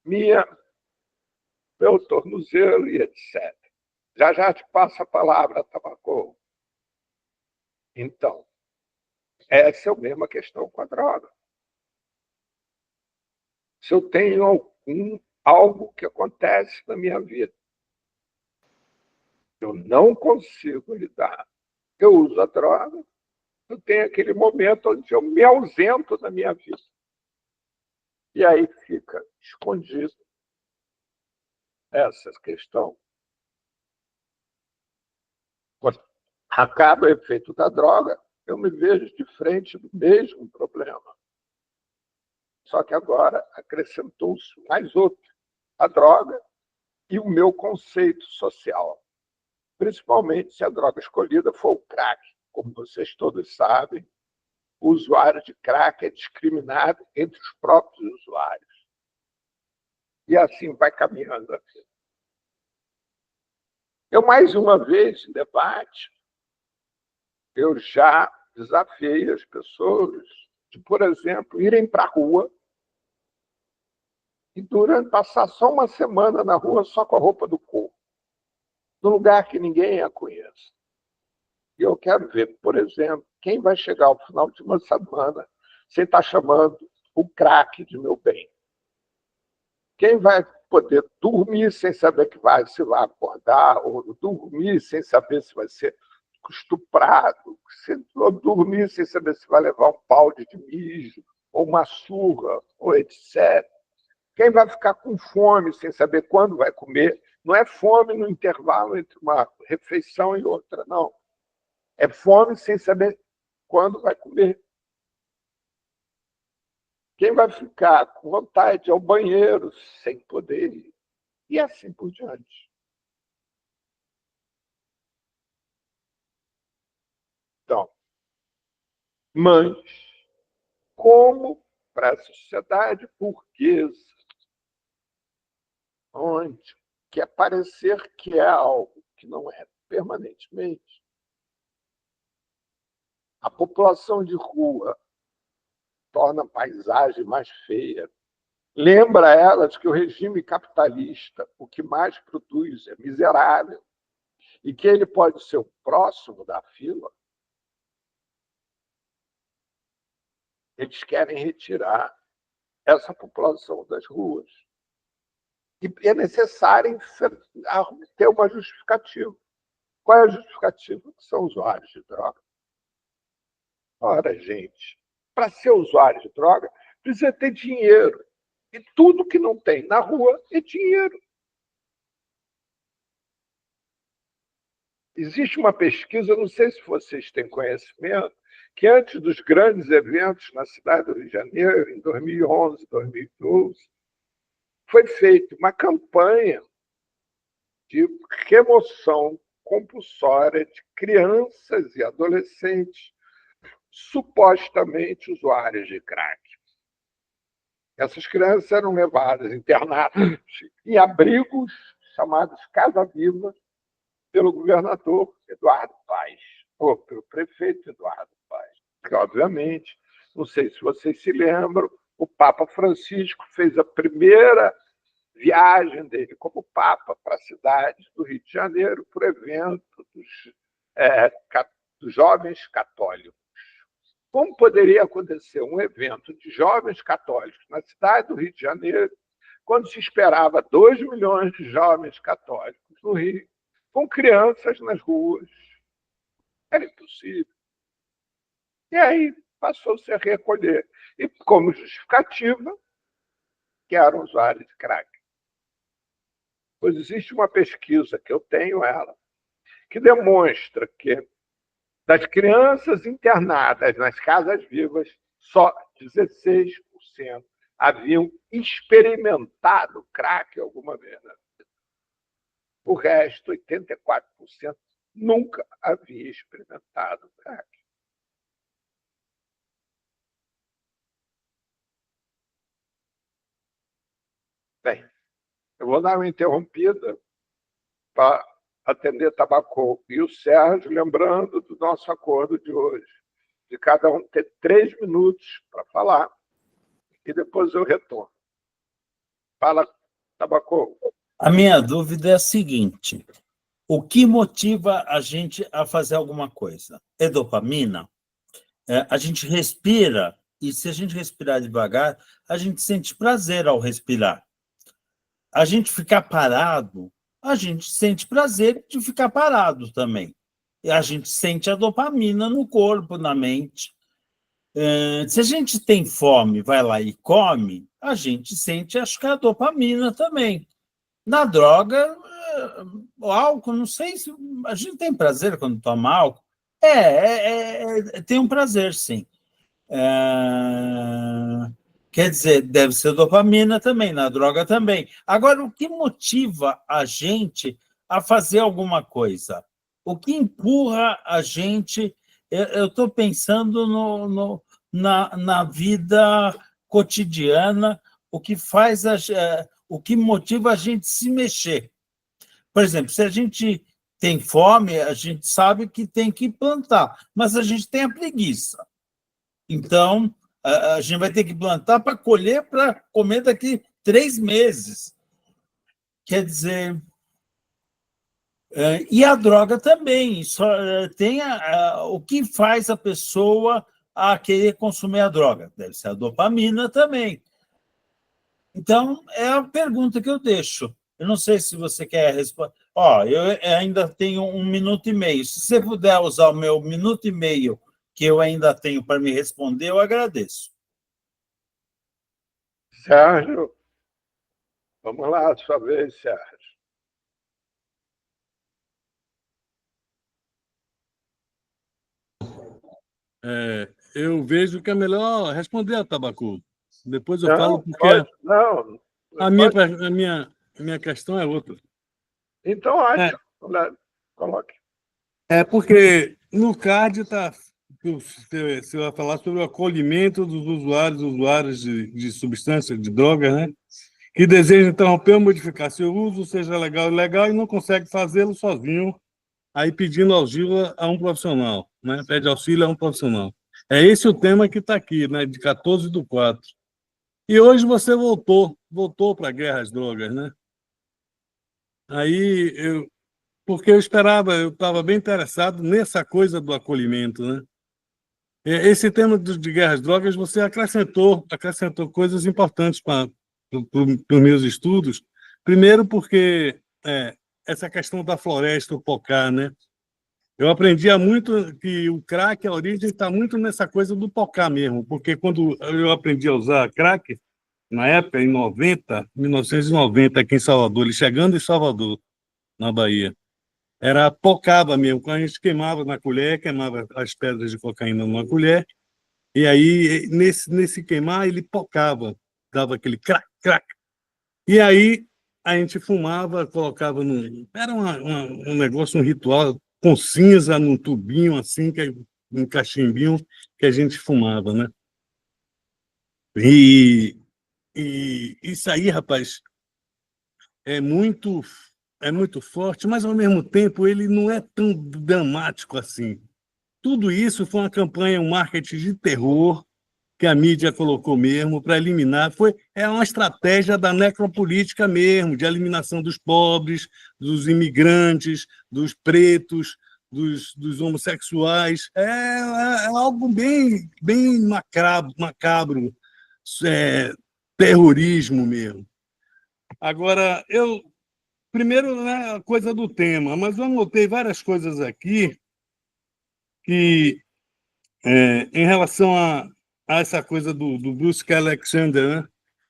Speaker 22: meu tornozelo e etc. Já te passo a palavra, Tabaco. Então, essa é a mesma questão com a droga. Se eu tenho algo que acontece na minha vida, eu não consigo lidar, eu uso a droga, eu tenho aquele momento onde eu me ausento da minha vida. E aí fica escondido essa questão. Quando acaba o efeito da droga, eu me vejo de frente do mesmo problema. Só que agora acrescentou-se mais outro, a droga e o meu conceito social. Principalmente se a droga escolhida for o crack. Como vocês todos sabem, o usuário de crack é discriminado entre os próprios usuários. E assim vai caminhando a vida. Eu, mais uma vez, em debate, eu já desafiei as pessoas de, por exemplo, irem para a rua e passar só uma semana na rua só com a roupa do corpo, num lugar que ninguém a conheça. E eu quero ver, por exemplo, quem vai chegar ao final de uma semana sem estar chamando o crack de meu bem. Quem vai poder dormir sem saber que se vai acordar, ou dormir sem saber se vai ser estuprado, ou dormir sem saber se vai levar um balde de mijo, ou uma surra, ou etc. Quem vai ficar com fome sem saber quando vai comer, não é fome no intervalo entre uma refeição e outra, não. É fome sem saber quando vai comer. Quem vai ficar com vontade de ir ao banheiro sem poder ir. E assim por diante. Então, mas, como para a sociedade burguesa, onde quer parecer que é algo que não é permanentemente, a população de rua torna a paisagem mais feia, lembra elas que o regime capitalista, o que mais produz é miserável, e que ele pode ser o próximo da fila. Eles querem retirar essa população das ruas. E é necessário ter uma justificativa. Qual é a justificativa? Que são usuários de droga. Ora, gente, para ser usuário de droga, precisa ter dinheiro. E tudo que não tem na rua é dinheiro. Existe uma pesquisa, não sei se vocês têm conhecimento, que antes dos grandes eventos na cidade do Rio de Janeiro, em 2011, 2012, foi feita uma campanha de remoção compulsória de crianças e adolescentes supostamente usuários de crack. Essas crianças eram levadas, internadas em abrigos chamados Casa Viva pelo governador Eduardo Paes, ou pelo prefeito Eduardo Paes. Que, obviamente, não sei se vocês se lembram, o Papa Francisco fez a primeira viagem dele como Papa para a cidade do Rio de Janeiro, para o evento dos jovens católicos. Como poderia acontecer um evento de jovens católicos na cidade do Rio de Janeiro, quando se esperava 2 milhões de jovens católicos no Rio, com crianças nas ruas? Era impossível. E aí passou-se a recolher. E como justificativa, que eram usuários de crack. Pois existe uma pesquisa, que eu tenho ela, que demonstra que das crianças internadas nas casas vivas, só 16% haviam experimentado crack alguma vez na vida. O resto, 84%, nunca havia experimentado crack. Bem, eu vou dar uma interrompida para atender Tabaco e o Sérgio, lembrando do nosso acordo de hoje, de cada um ter 3 minutos para falar, e depois eu retorno. Fala, Tabaco.
Speaker 7: A minha dúvida é a seguinte: o que motiva a gente a fazer alguma coisa? É dopamina? A gente respira, e se a gente respirar devagar, a gente sente prazer ao respirar. A gente ficar parado, a gente sente prazer de ficar parado também. E a gente sente a dopamina no corpo, na mente. Se a gente tem fome, vai lá e come, a gente sente, acho que a dopamina também. Na droga, o álcool, não sei se... A gente tem prazer quando toma álcool? Tem um prazer, sim. Quer dizer, deve ser dopamina também, na droga também. Agora, o que motiva a gente a fazer alguma coisa? O que empurra a gente... Eu estou pensando na vida cotidiana, o que faz o que motiva a gente se mexer. Por exemplo, se a gente tem fome, a gente sabe que tem que plantar, mas a gente tem a preguiça. Então, a gente vai ter que plantar para colher, para comer daqui 3 meses. Quer dizer... E a droga também. Tem o que faz a pessoa a querer consumir a droga? Deve ser a dopamina também. Então, é a pergunta que eu deixo. Eu não sei se você quer responder. Eu ainda tenho 1 minuto e meio. Se você puder usar o meu 1 minuto e meio que eu ainda tenho para me responder, eu agradeço.
Speaker 22: Sérgio, vamos lá, sua vez, Sérgio.
Speaker 9: Eu vejo que é melhor responder a Tabacu. Depois eu falo porque a minha questão é outra.
Speaker 22: Então, ótimo. Coloque.
Speaker 9: Porque no card você vai falar sobre o acolhimento dos usuários de substâncias, de drogas, né? Que desejam interromper ou modificar seu uso, seja legal ou ilegal, e não consegue fazê-lo sozinho, aí pedindo auxílio a um profissional, né? Pede auxílio a um profissional. É esse o tema que está aqui, né? De 14/4. E hoje você voltou para a guerra às drogas, né? Porque eu estava bem interessado nessa coisa do acolhimento, né? Esse tema de guerra às drogas, você acrescentou coisas importantes para os meus estudos. Primeiro porque essa questão da floresta, o pocá, né? Eu aprendia muito que o crack, a origem está muito nessa coisa do pocá mesmo, porque quando eu aprendi a usar crack, na época, em 1990, aqui em Salvador, ele chegando em Salvador, na Bahia, era pocava mesmo, quando a gente queimava na colher, queimava as pedras de cocaína numa colher, e aí, nesse queimar, ele pocava, dava aquele crack, crack. E aí, a gente fumava, colocava no... Era um negócio, um ritual, com cinza num tubinho, assim, um cachimbinho, que a gente fumava, né? E isso aí, rapaz, é muito forte, mas, ao mesmo tempo, ele não é tão dramático assim. Tudo isso foi uma campanha, um marketing de terror que a mídia colocou mesmo para eliminar. É uma estratégia da necropolítica mesmo, de eliminação dos pobres, dos imigrantes, dos pretos, dos homossexuais. É algo bem macabro, terrorismo mesmo. Agora, primeiro, né, a coisa do tema, mas eu anotei várias coisas aqui que, em relação a essa coisa do Bruce K. Alexander, né?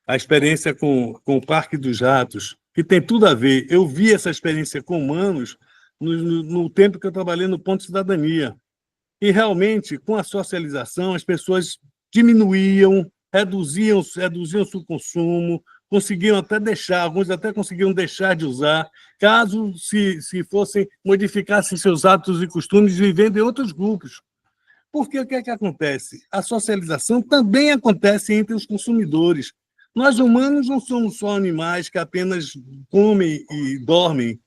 Speaker 9: A experiência com o Parque dos Ratos, que tem tudo a ver. Eu vi essa experiência com humanos no tempo que eu trabalhei no Ponto de Cidadania. E, realmente, com a socialização, as pessoas diminuíam, reduziam o consumo, conseguiam até deixar, alguns até conseguiam deixar de usar, caso se modificassem seus hábitos e costumes vivendo em outros grupos. Porque o que é que acontece? A socialização também acontece entre os consumidores. Nós, humanos, não somos só animais que apenas comem e dormem.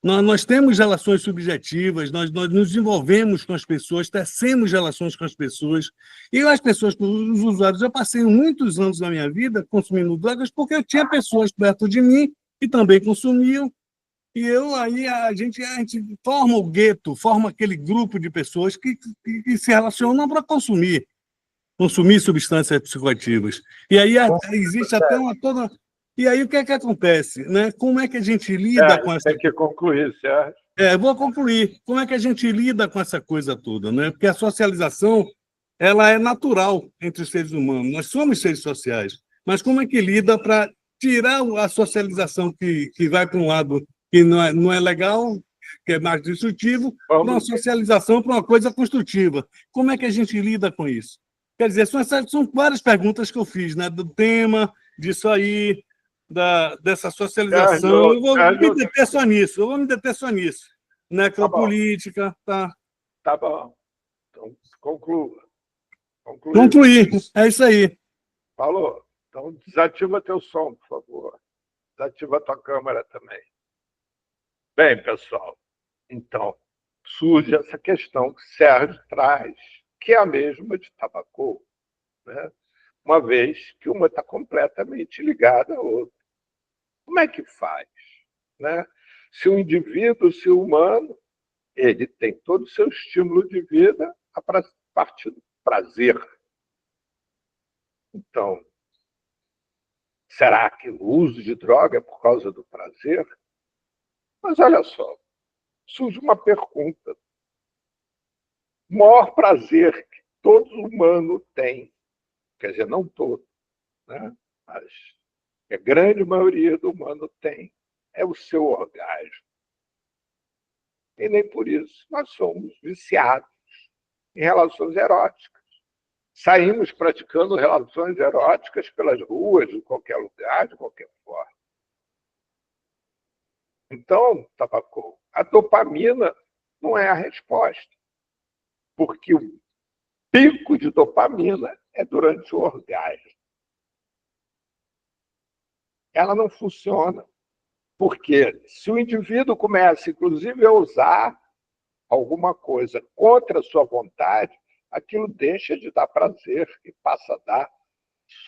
Speaker 9: Nós temos relações subjetivas, nós nos envolvemos com as pessoas, tecemos relações com as pessoas. E as pessoas, os usuários, eu passei muitos anos da minha vida consumindo drogas porque eu tinha pessoas perto de mim que também consumiam. E aí a gente forma o gueto, forma aquele grupo de pessoas que se relacionam para consumir substâncias psicoativas. E aí existe até toda... E aí o que é que acontece, né? Como é que a gente lida com essa...
Speaker 22: Tem que concluir, Sérgio.
Speaker 9: Vou concluir. Como é que a gente lida com essa coisa toda, né? Porque a socialização, ela é natural entre os seres humanos. Nós somos seres sociais. Mas como é que lida para tirar a socialização que vai para um lado que não é legal, que é mais destrutivo, para uma socialização, para uma coisa construtiva? Como é que a gente lida com isso? Quer dizer, são várias perguntas que eu fiz, né? Do tema, disso aí, dessa socialização. Eu vou me deter só nisso. Necropolítica, tá?
Speaker 22: Tá bom. Então, conclua.
Speaker 9: Concluir, é isso aí.
Speaker 22: Falou. Então, desativa teu som, por favor. Desativa tua câmera também. Bem, pessoal, Então, surge essa questão que Sérgio traz, que é a mesma de tabaco, né? Uma vez que uma está completamente ligada à outra. Como é que faz, né? Se o indivíduo, se o humano, ele tem todo o seu estímulo de vida a partir do prazer. Então, será que o uso de droga é por causa do prazer? Mas olha só, surge uma pergunta. O maior prazer que todo humano tem, quer dizer, não todo, né? Mas a grande maioria do humano tem, é o seu orgasmo. E nem por isso nós somos viciados em relações eróticas. Saímos praticando relações eróticas pelas ruas, em qualquer lugar, de qualquer forma. Então, tabaco, a dopamina não é a resposta, porque o pico de dopamina é durante o orgasmo. Ela não funciona, porque se o indivíduo começa, inclusive, a usar alguma coisa contra a sua vontade, aquilo deixa de dar prazer e passa a dar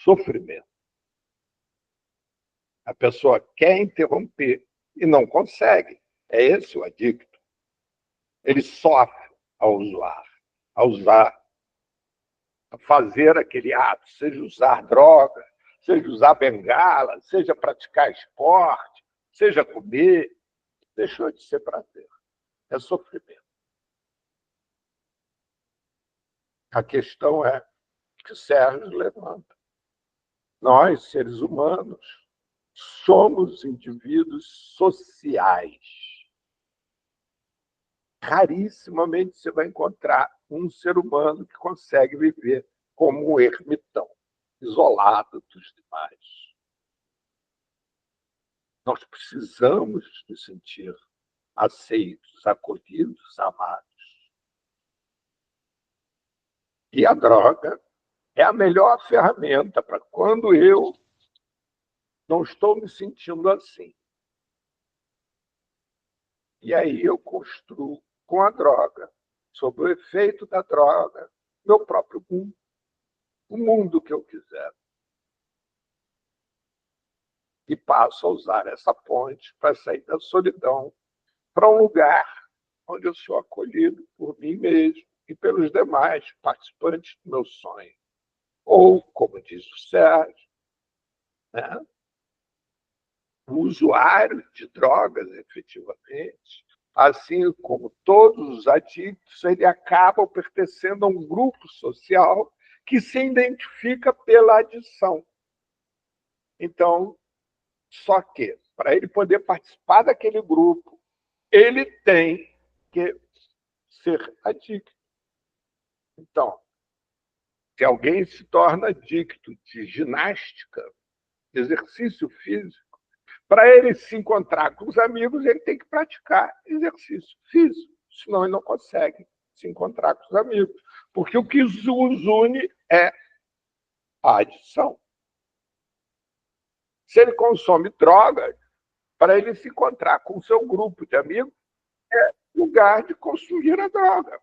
Speaker 22: sofrimento. A pessoa quer interromper e não consegue. É esse o adicto. Ele sofre ao usar, a fazer aquele ato, seja usar droga, seja usar bengala, seja praticar esporte, seja comer. Deixou de ser prazer. É sofrimento. A questão é que Sérgio levanta. Nós, seres humanos, somos indivíduos sociais. Rarissimamente você vai encontrar um ser humano que consegue viver como um ermitão, isolado dos demais. Nós precisamos nos sentir aceitos, acolhidos, amados. E a droga é a melhor ferramenta para quando eu não estou me sentindo assim. E aí eu construo com a droga, sob o efeito da droga, meu próprio mundo, o mundo que eu quiser. E passo a usar essa ponte para sair da solidão, para um lugar onde eu sou acolhido por mim mesmo e pelos demais participantes do meu sonho. Ou, como diz o Sérgio, né? O usuário de drogas, efetivamente, assim como todos os adictos, ele acaba pertencendo a um grupo social que se identifica pela adição. Então, só que, para ele poder participar daquele grupo, ele tem que ser adicto. Então, se alguém se torna adicto de ginástica, exercício físico, para ele se encontrar com os amigos, ele tem que praticar exercício físico, senão ele não consegue se encontrar com os amigos. Porque o que os une é a adição. Se ele consome drogas, para ele se encontrar com o seu grupo de amigos, é lugar de consumir a droga.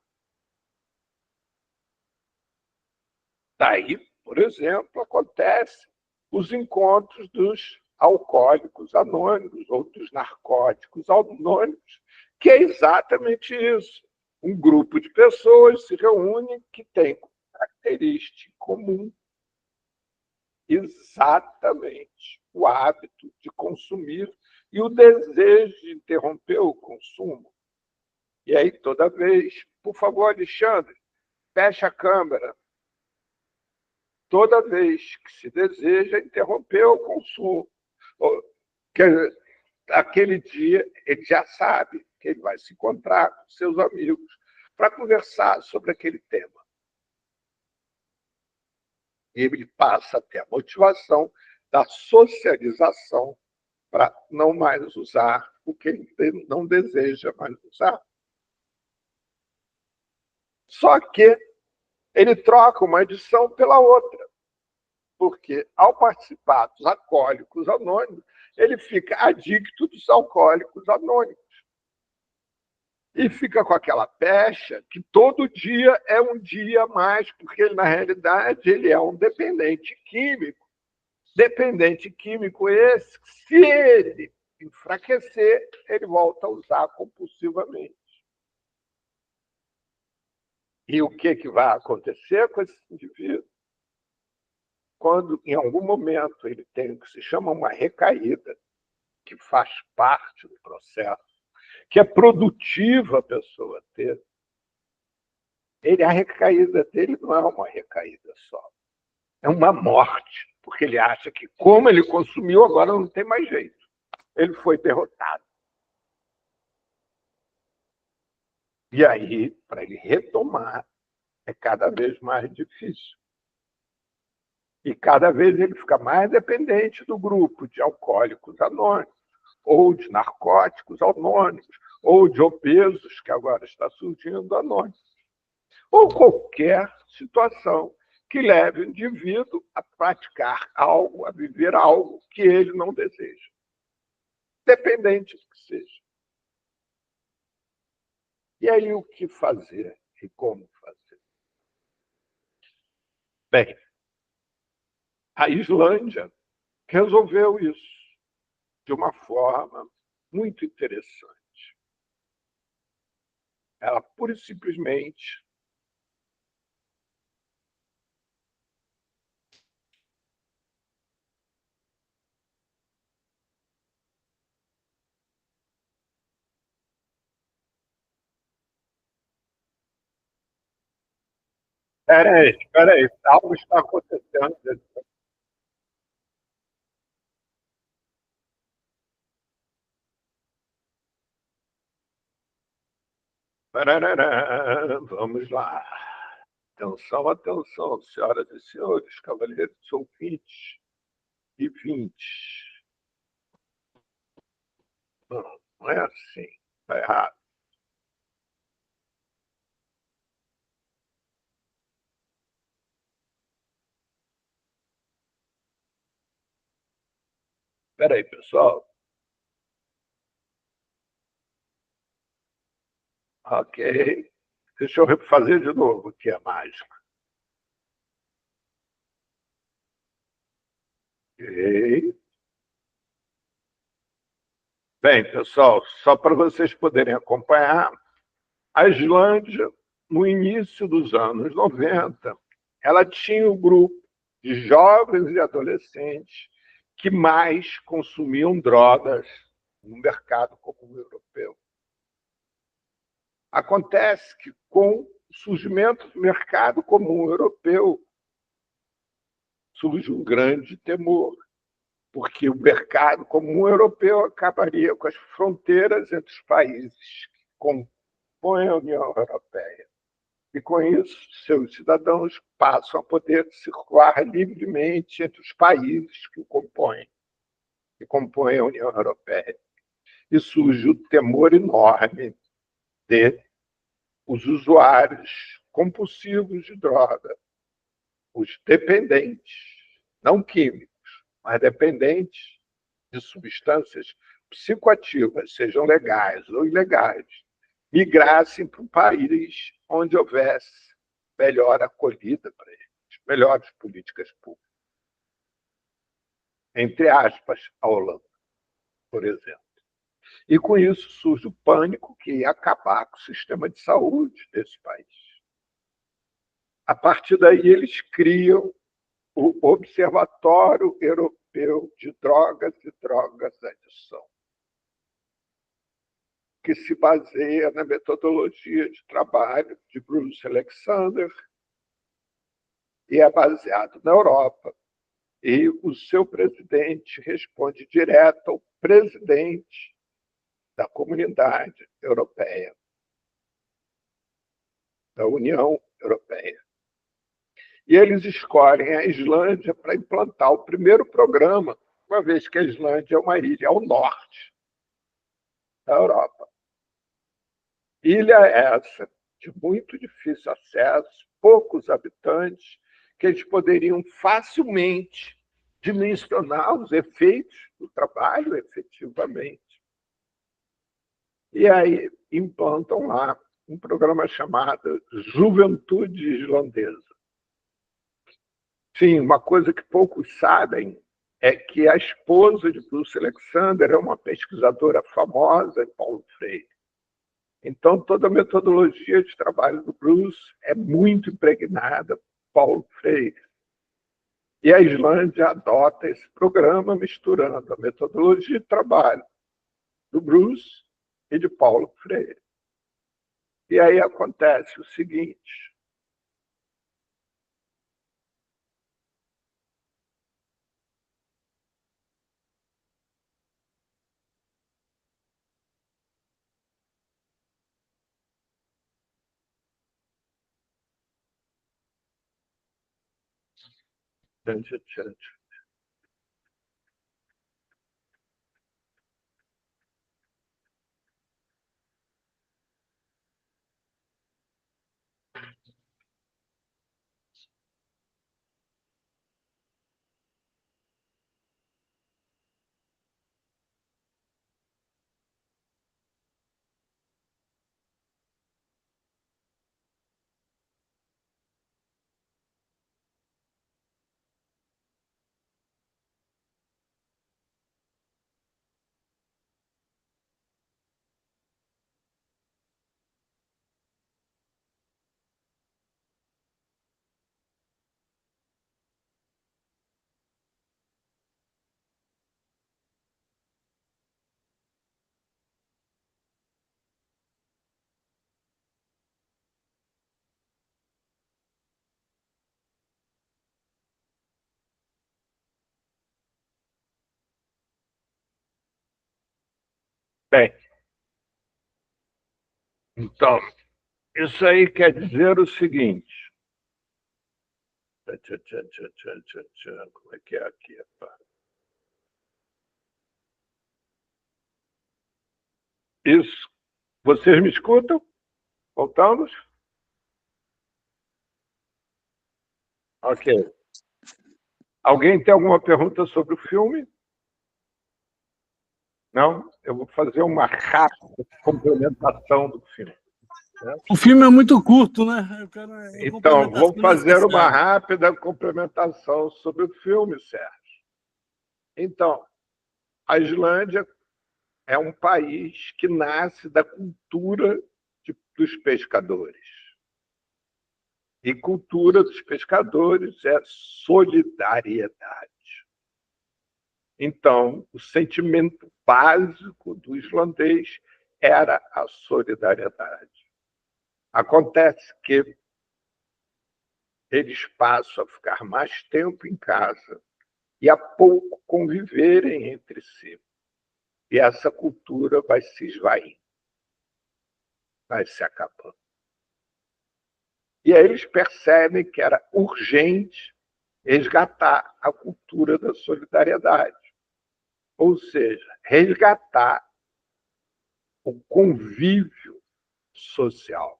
Speaker 22: Daí, por exemplo, acontece os encontros dos alcoólicos anônimos ou dos narcóticos anônimos, que é exatamente isso. Um grupo de pessoas se reúne que tem característica comum. Exatamente o hábito de consumir e o desejo de interromper o consumo. E aí, toda vez, por favor, Alexandre, fecha a câmera. Toda vez que se deseja interromper o consumo, aquele dia ele já sabe que ele vai se encontrar com seus amigos para conversar sobre aquele tema. E ele passa a ter a motivação da socialização para não mais usar o que ele não deseja mais usar. Só que ele troca uma adição pela outra, porque ao participar dos alcoólicos anônimos, ele fica adicto dos alcoólicos anônimos. E fica com aquela pecha que todo dia é um dia a mais, porque ele, na realidade ele é um dependente químico. Dependente químico esse, se ele enfraquecer, ele volta a usar compulsivamente. E o que vai acontecer com esse indivíduo? Quando, em algum momento, ele tem o que se chama uma recaída, que faz parte do processo, que é produtiva a pessoa ter, a recaída dele não é uma recaída só, é uma morte, porque ele acha que, como ele consumiu, agora não tem mais jeito. Ele foi derrotado. E aí, para ele retomar, é cada vez mais difícil. E cada vez ele fica mais dependente do grupo de alcoólicos anônimos, ou de narcóticos anônimos, ou de obesos, que agora está surgindo, anônimos. Ou qualquer situação que leve o indivíduo a praticar algo, a viver algo que ele não deseja. Dependente do que seja. E aí, o que fazer e como fazer? Bem, a Islândia resolveu isso de uma forma muito interessante. Ela, pura e simplesmente, espera aí, algo está acontecendo. Parará, vamos lá. Atenção, atenção, senhoras e senhores, cavaleiros ouvintes e vintes. Não é assim, está errado. Espera aí, pessoal. Ok. Deixa eu fazer de novo aqui a mágica. Ok. Bem, pessoal, só para vocês poderem acompanhar, a Islândia, no início dos anos 90, ela tinha o grupo de jovens e adolescentes que mais consumiam drogas no mercado comum europeu. Acontece que, com o surgimento do mercado comum europeu, surge um grande temor, porque o mercado comum europeu acabaria com as fronteiras entre os países que compõem a União Europeia. E, com isso, seus cidadãos passam a poder circular livremente entre os países que compõem a União Europeia. E surge o temor enorme de os usuários compulsivos de droga, os dependentes, não químicos, mas dependentes de substâncias psicoativas, sejam legais ou ilegais, migrassem para um país onde houvesse melhor acolhida para eles, melhores políticas públicas. Entre aspas, a Holanda, por exemplo. E com isso surge o pânico que ia acabar com o sistema de saúde desse país. A partir daí, eles criam o Observatório Europeu de Drogas e Drogas-Adição, que se baseia na metodologia de trabalho de Bruce Alexander e é baseado na Europa. E o seu presidente responde direto ao presidente da Comunidade Europeia, da União Europeia. E eles escolhem a Islândia para implantar o primeiro programa, uma vez que a Islândia é uma ilha ao norte da Europa. Ilha essa de muito difícil acesso, poucos habitantes, que eles poderiam facilmente dimensionar os efeitos do trabalho efetivamente. E aí implantam lá um programa chamado Juventude Islandesa. Sim, uma coisa que poucos sabem é que a esposa de Bruce Alexander é uma pesquisadora famosa em Paulo Freire. Então, toda a metodologia de trabalho do Bruce é muito impregnada por Paulo Freire. E a Islândia adota esse programa misturando a metodologia de trabalho do Bruce e de Paulo Freire. E aí acontece o seguinte: bem, então, isso aí quer dizer o seguinte. Como é que é aqui? Isso. Vocês me escutam? Voltamos? Ok. Alguém tem alguma pergunta sobre o filme? Não? Eu vou fazer uma rápida complementação do filme.
Speaker 9: O filme é muito curto, né?
Speaker 22: Então, vou fazer uma rápida complementação sobre o filme, Sérgio. Então, a Islândia é um país que nasce da cultura dos pescadores. E cultura dos pescadores é solidariedade. Então, o sentimento básico do islandês era a solidariedade. Acontece que eles passam a ficar mais tempo em casa e a pouco conviverem entre si. E essa cultura vai se esvaindo, vai se acabando. E aí eles percebem que era urgente resgatar a cultura da solidariedade, ou seja, resgatar o convívio social.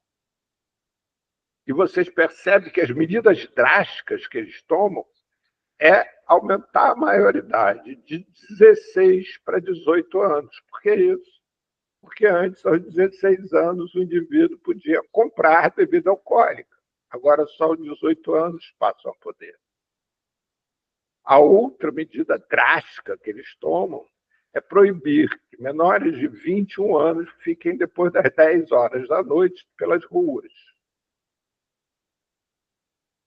Speaker 22: E vocês percebem que as medidas drásticas que eles tomam é aumentar a maioridade de 16 para 18 anos. Por que isso? Porque antes, aos 16 anos, o indivíduo podia comprar bebida alcoólica. Agora, só aos 18 anos passam a poder. A outra medida drástica que eles tomam é proibir que menores de 21 anos fiquem depois das 10 horas da noite pelas ruas.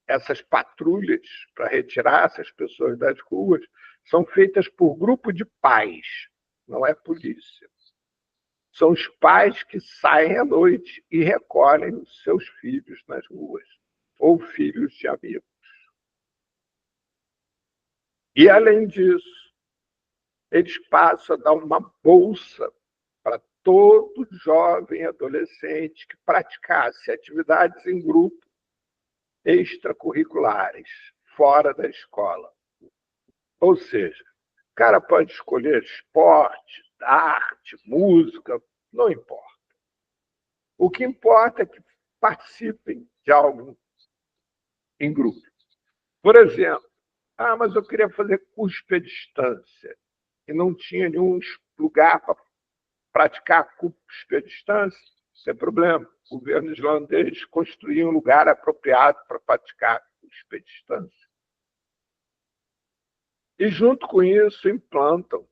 Speaker 22: Essas patrulhas para retirar essas pessoas das ruas são feitas por grupo de pais, não é polícia. São os pais que saem à noite e recolhem os seus filhos nas ruas, ou filhos de amigos. E, além disso, eles passam a dar uma bolsa para todo jovem adolescente que praticasse atividades em grupo extracurriculares, fora da escola. Ou seja, o cara pode escolher esporte, arte, música, não importa. O que importa é que participem de algo em grupo. Por exemplo, mas eu queria fazer cuspe à distância e não tinha nenhum lugar para praticar cuspe à distância, sem problema. O governo islandês construiu um lugar apropriado para praticar cuspe à distância. E, junto com isso, implantam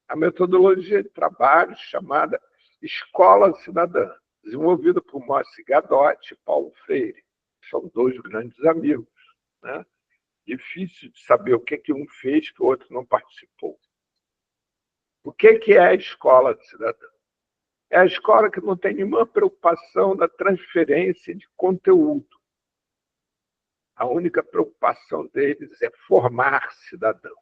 Speaker 22: a metodologia de trabalho chamada Escola Cidadã, desenvolvida por Moacir Gadotti e Paulo Freire. São dois grandes amigos, né? Difícil de saber o que um fez que o outro não participou. O que é a escola cidadã? É a escola que não tem nenhuma preocupação da transferência de conteúdo. A única preocupação deles é formar cidadãos.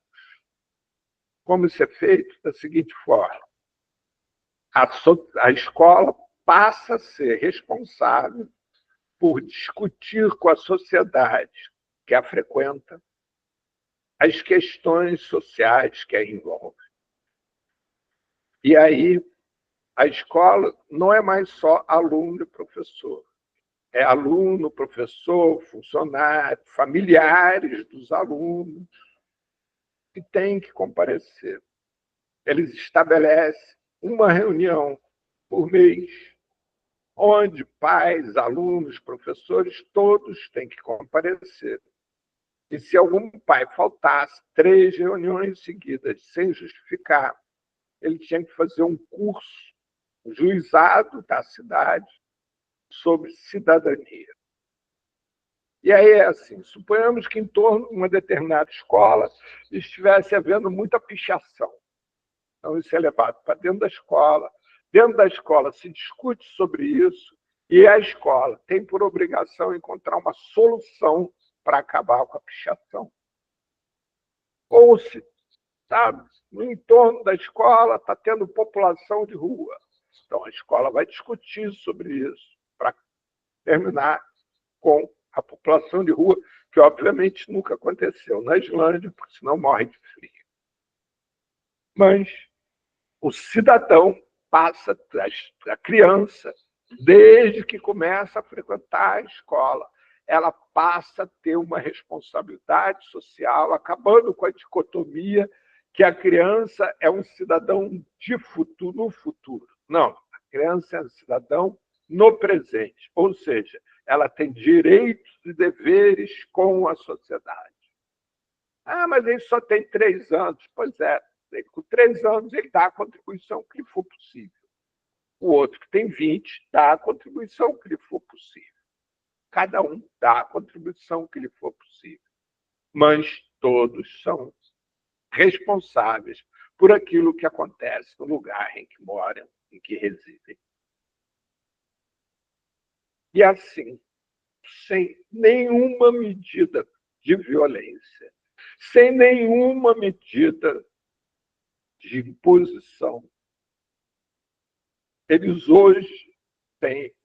Speaker 22: Como isso é feito? Da seguinte forma: a escola passa a ser responsável por discutir com a sociedade que a frequenta as questões sociais que a envolvem. E aí, a escola não é mais só aluno e professor. É aluno, professor, funcionário, familiares dos alunos que têm que comparecer. Eles estabelecem uma reunião por mês, onde pais, alunos, professores, todos têm que comparecer. E se algum pai faltasse 3 reuniões seguidas sem justificar, ele tinha que fazer um curso, um juizado da cidade, sobre cidadania. E aí é assim, suponhamos que em torno de uma determinada escola estivesse havendo muita pichação. Então isso é levado para dentro da escola. Dentro da escola se discute sobre isso e a escola tem por obrigação encontrar uma solução para acabar com a pichação. Ou se, sabe, no entorno da escola está tendo população de rua. Então a escola vai discutir sobre isso para terminar com a população de rua, que obviamente nunca aconteceu na Islândia, porque senão morre de frio. Mas o cidadão passa, a criança, desde que começa a frequentar a escola, ela passa a ter uma responsabilidade social, acabando com a dicotomia que a criança é um cidadão de futuro, no futuro. Não, a criança é um cidadão no presente, ou seja, ela tem direitos e deveres com a sociedade. Ah, mas ele só tem 3 anos. Pois é, com 3 anos ele dá a contribuição que lhe for possível. O outro que tem 20 dá a contribuição que lhe for possível. Cada um dá a contribuição que lhe for possível. Mas todos são responsáveis por aquilo que acontece no lugar em que moram, em que residem. E assim, sem nenhuma medida de violência, sem nenhuma medida de imposição, eles hoje têm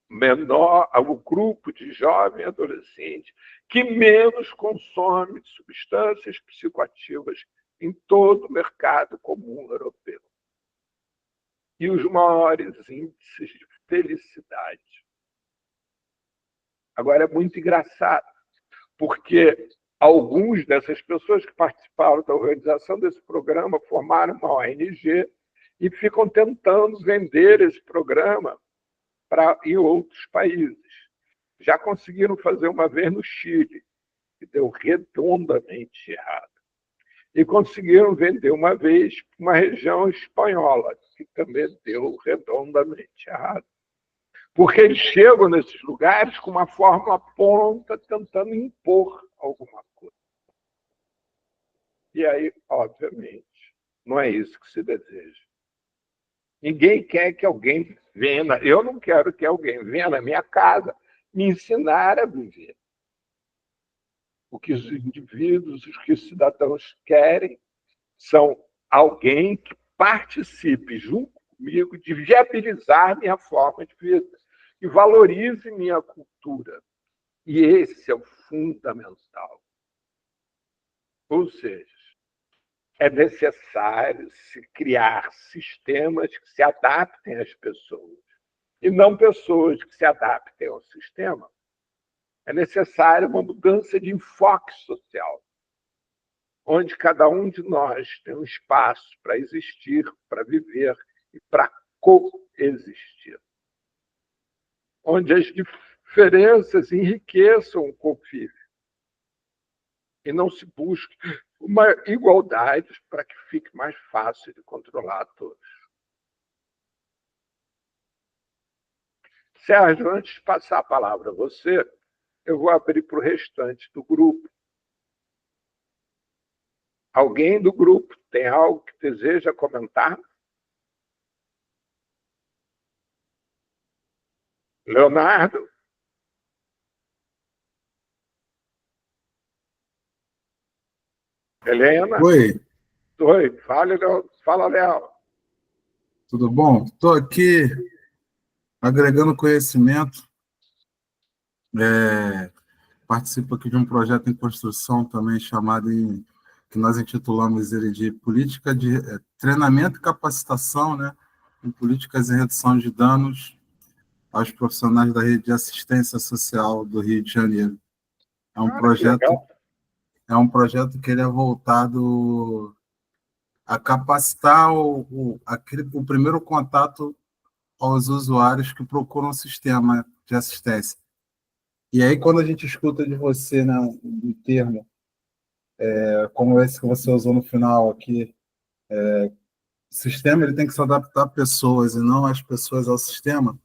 Speaker 22: o grupo de jovem e adolescente que menos consome substâncias psicoativas em todo o mercado comum europeu. E os maiores índices de felicidade. Agora, é muito engraçado, porque alguns dessas pessoas que participaram da organização desse programa formaram uma ONG e ficam tentando vender esse programa em outros países. Já conseguiram fazer uma vez no Chile, que deu redondamente errado. E conseguiram vender uma vez para uma região espanhola, que também deu redondamente errado. Porque eles chegam nesses lugares com uma fórmula pronta, tentando impor alguma coisa. E aí, obviamente, não é isso que se deseja. Ninguém quer que alguém venha, eu não quero que alguém venha na minha casa me ensinar a viver. O que os indivíduos, os que os cidadãos querem são alguém que participe junto comigo de viabilizar minha forma de vida e valorize minha cultura. E esse é o fundamental. Ou seja, é necessário se criar sistemas que se adaptem às pessoas, e não pessoas que se adaptem ao sistema. É necessária uma mudança de enfoque social, onde cada um de nós tem um espaço para existir, para viver e para coexistir, onde as diferenças enriqueçam o convívio e não se busque uma igualdade para que fique mais fácil de controlar todos. Sérgio, antes de passar a palavra a você, eu vou abrir para o restante do grupo. Alguém do grupo tem algo que deseja comentar? Leonardo? Helena?
Speaker 10: Oi,
Speaker 22: Oi, fala, Léo.
Speaker 10: tudo bom? Estou aqui agregando conhecimento. Participo aqui de um projeto em construção também que nós intitulamos ele de Política de Treinamento e Capacitação, né, em Políticas de Redução de Danos aos Profissionais da Rede de Assistência Social do Rio de Janeiro. É um projeto que ele é voltado a capacitar o primeiro contato aos usuários que procuram um sistema de assistência. E aí, quando a gente escuta de você, né, um termo como esse que você usou no final aqui, o sistema ele tem que se adaptar a pessoas e não as pessoas ao sistema,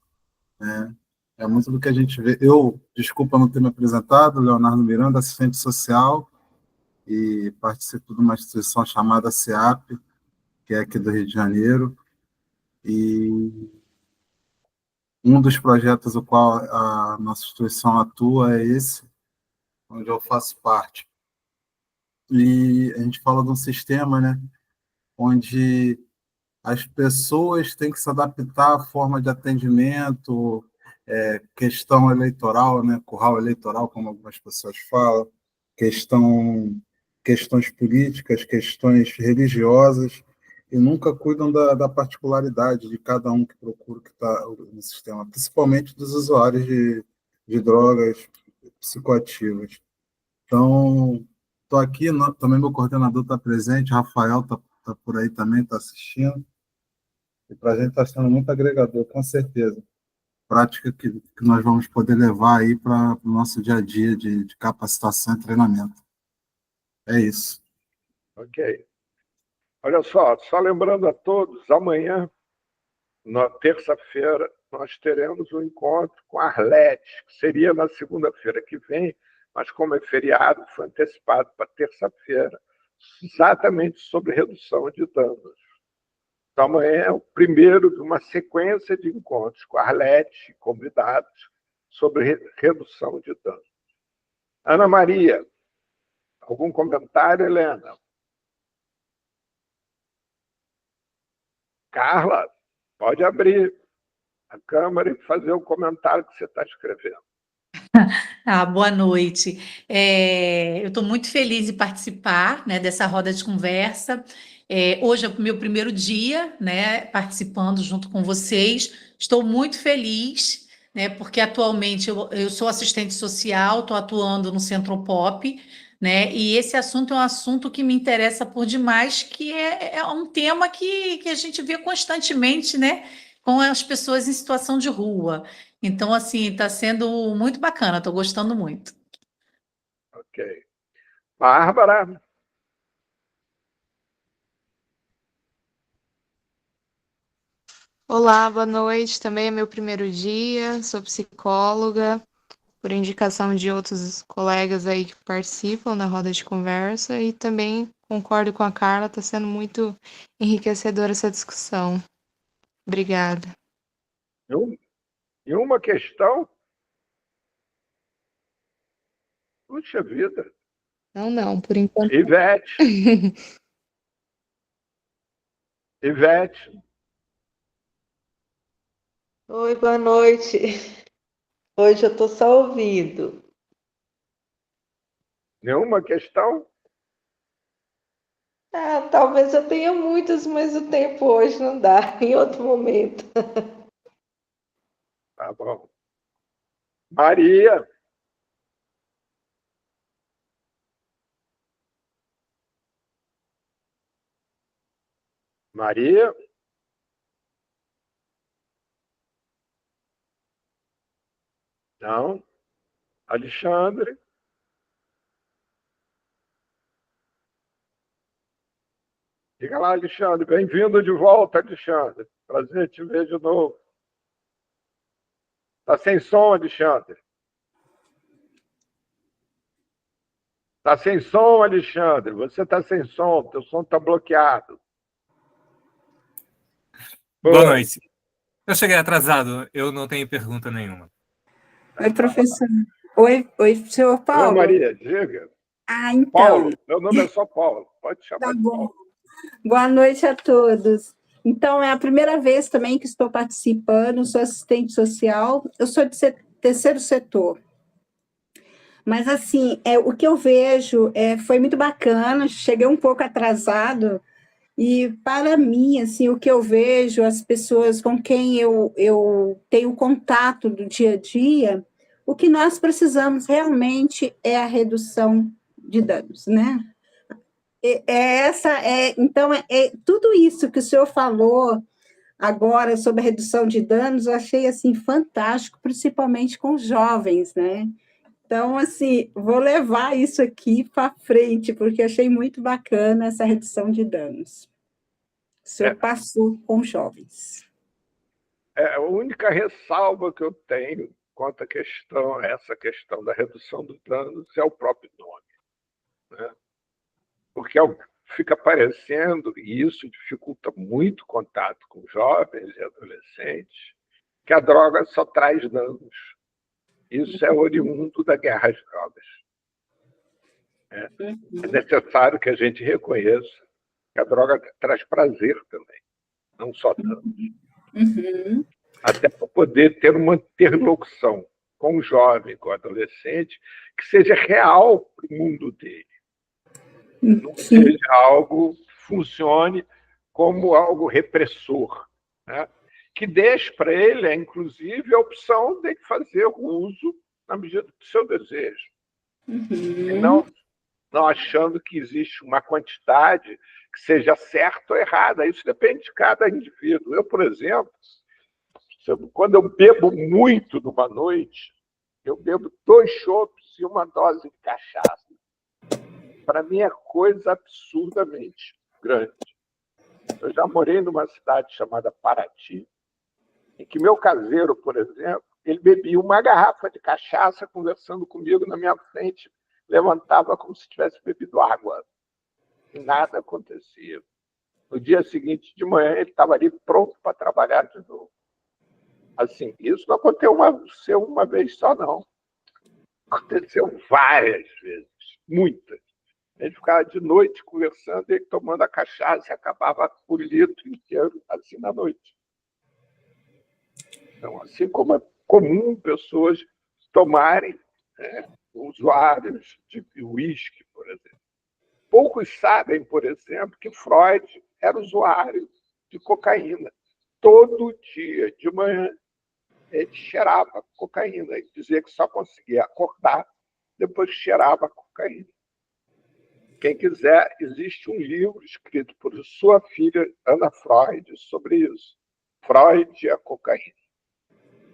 Speaker 10: né? É muito do que a gente vê. Desculpa não ter me apresentado, Leonardo Miranda, assistente social, e participo de uma instituição chamada CEAP, que é aqui do Rio de Janeiro, e um dos projetos do qual a nossa instituição atua é esse, onde eu faço parte. E a gente fala de um sistema, né, onde as pessoas têm que se adaptar à forma de atendimento, questão eleitoral, né, curral eleitoral, como algumas pessoas falam, questões políticas, questões religiosas, e nunca cuidam da particularidade de cada um que procura que está no sistema, principalmente dos usuários de drogas psicoativas. Então, estou aqui, também meu coordenador está presente, Rafael está por aí também, está assistindo, e para a gente está sendo muito agregador, com certeza. Prática que nós vamos poder levar aí para o nosso dia a dia de capacitação e treinamento. É isso.
Speaker 22: Ok. Olha só lembrando a todos, amanhã, na terça-feira, nós teremos um encontro com a Arlete, que seria na segunda-feira que vem, mas como é feriado, foi antecipado para terça-feira, exatamente sobre redução de danos. Então, amanhã é o primeiro de uma sequência de encontros com a Arlete e convidados sobre redução de danos. Ana Maria, algum comentário, Helena? Carla, pode abrir a câmera e fazer o comentário que você está escrevendo.
Speaker 11: Boa noite. Eu estou muito feliz de participar, né, dessa roda de conversa. Hoje é o meu primeiro dia, né, participando junto com vocês. Estou muito feliz, né, porque atualmente eu sou assistente social, estou atuando no Centropop, né, e esse assunto é um assunto que me interessa por demais, que é um tema que a gente vê constantemente, né, com as pessoas em situação de rua. Então, assim, está sendo muito bacana, estou gostando muito.
Speaker 22: Ok. Bárbara?
Speaker 23: Olá, boa noite. Também é meu primeiro dia, sou psicóloga, por indicação de outros colegas aí que participam na roda de conversa, e também concordo com a Carla, está sendo muito enriquecedora essa discussão. Obrigada.
Speaker 22: E uma questão? Puxa vida.
Speaker 23: Não, por enquanto.
Speaker 22: Ivete. Ivete.
Speaker 24: Oi, boa noite. Hoje eu estou só ouvindo.
Speaker 22: Nenhuma questão?
Speaker 24: Talvez eu tenha muitas, mas o tempo hoje não dá, em outro momento.
Speaker 22: Tá bom. Maria. Maria? Não. Alexandre? Diga lá, Alexandre. Bem-vindo de volta, Alexandre. Prazer te ver de novo. Tá sem som, Alexandre? Tá sem som, Alexandre. Você tá sem som. Teu som tá bloqueado.
Speaker 8: Boa noite. Eu cheguei atrasado, eu não tenho pergunta nenhuma.
Speaker 14: Oi, professor. Oi, senhor Paulo.
Speaker 22: Oi, Maria, diga.
Speaker 14: Então.
Speaker 22: Paulo, meu nome é só Paulo. Pode chamar
Speaker 14: Tá
Speaker 22: de
Speaker 14: bom.
Speaker 22: Paulo.
Speaker 14: Boa noite a todos. Então, é a primeira vez também que estou participando, sou assistente social, eu sou de terceiro setor. Mas, assim, o que eu vejo foi muito bacana, cheguei um pouco atrasado, e, para mim, assim, o que eu vejo, as pessoas com quem eu tenho contato do dia a dia, o que nós precisamos realmente é a redução de danos, né? Então, tudo isso que o senhor falou agora sobre a redução de danos, eu achei, assim, fantástico, principalmente com os jovens, né? Então, assim, vou levar isso aqui para frente, porque achei muito bacana essa redução de danos. O senhor passou com os jovens.
Speaker 22: A única ressalva que eu tenho quanto a essa questão da redução dos danos é o próprio nome, né? Porque fica parecendo, e isso dificulta muito o contato com jovens e adolescentes, que a droga só traz danos. Isso é oriundo da guerra às drogas. É necessário que a gente reconheça que a droga traz prazer também, não só danos. Até para poder ter uma interlocução com o jovem, com o adolescente, que seja real para o mundo dele. Não seja algo que funcione como algo repressor, né? Que deixe para ele, inclusive, a opção de fazer o uso na medida do seu desejo. E não achando que existe uma quantidade que seja certa ou errada. Isso depende de cada indivíduo. Eu, por exemplo, quando eu bebo muito numa noite, eu bebo 2 chopps e 1 dose de cachaça. Para mim é coisa absurdamente grande. Eu já morei numa cidade chamada Paraty, em que meu caseiro, por exemplo, ele bebia 1 garrafa de cachaça conversando comigo na minha frente, levantava como se tivesse bebido água. E nada acontecia. No dia seguinte de manhã, ele estava ali pronto para trabalhar de novo. Assim, isso não aconteceu uma vez só, não. Aconteceu várias vezes, muitas. A gente ficava de noite conversando, ele tomando a cachaça e acabava o litro inteiro, assim, na noite. Então, assim como é comum pessoas tomarem, usuários de uísque, por exemplo. Poucos sabem, por exemplo, que Freud era usuário de cocaína. Todo dia, de manhã, ele cheirava cocaína. Ele dizia que só conseguia acordar depois que cheirava cocaína. Quem quiser, existe um livro escrito por sua filha, Ana Freud, sobre isso. Freud e a cocaína.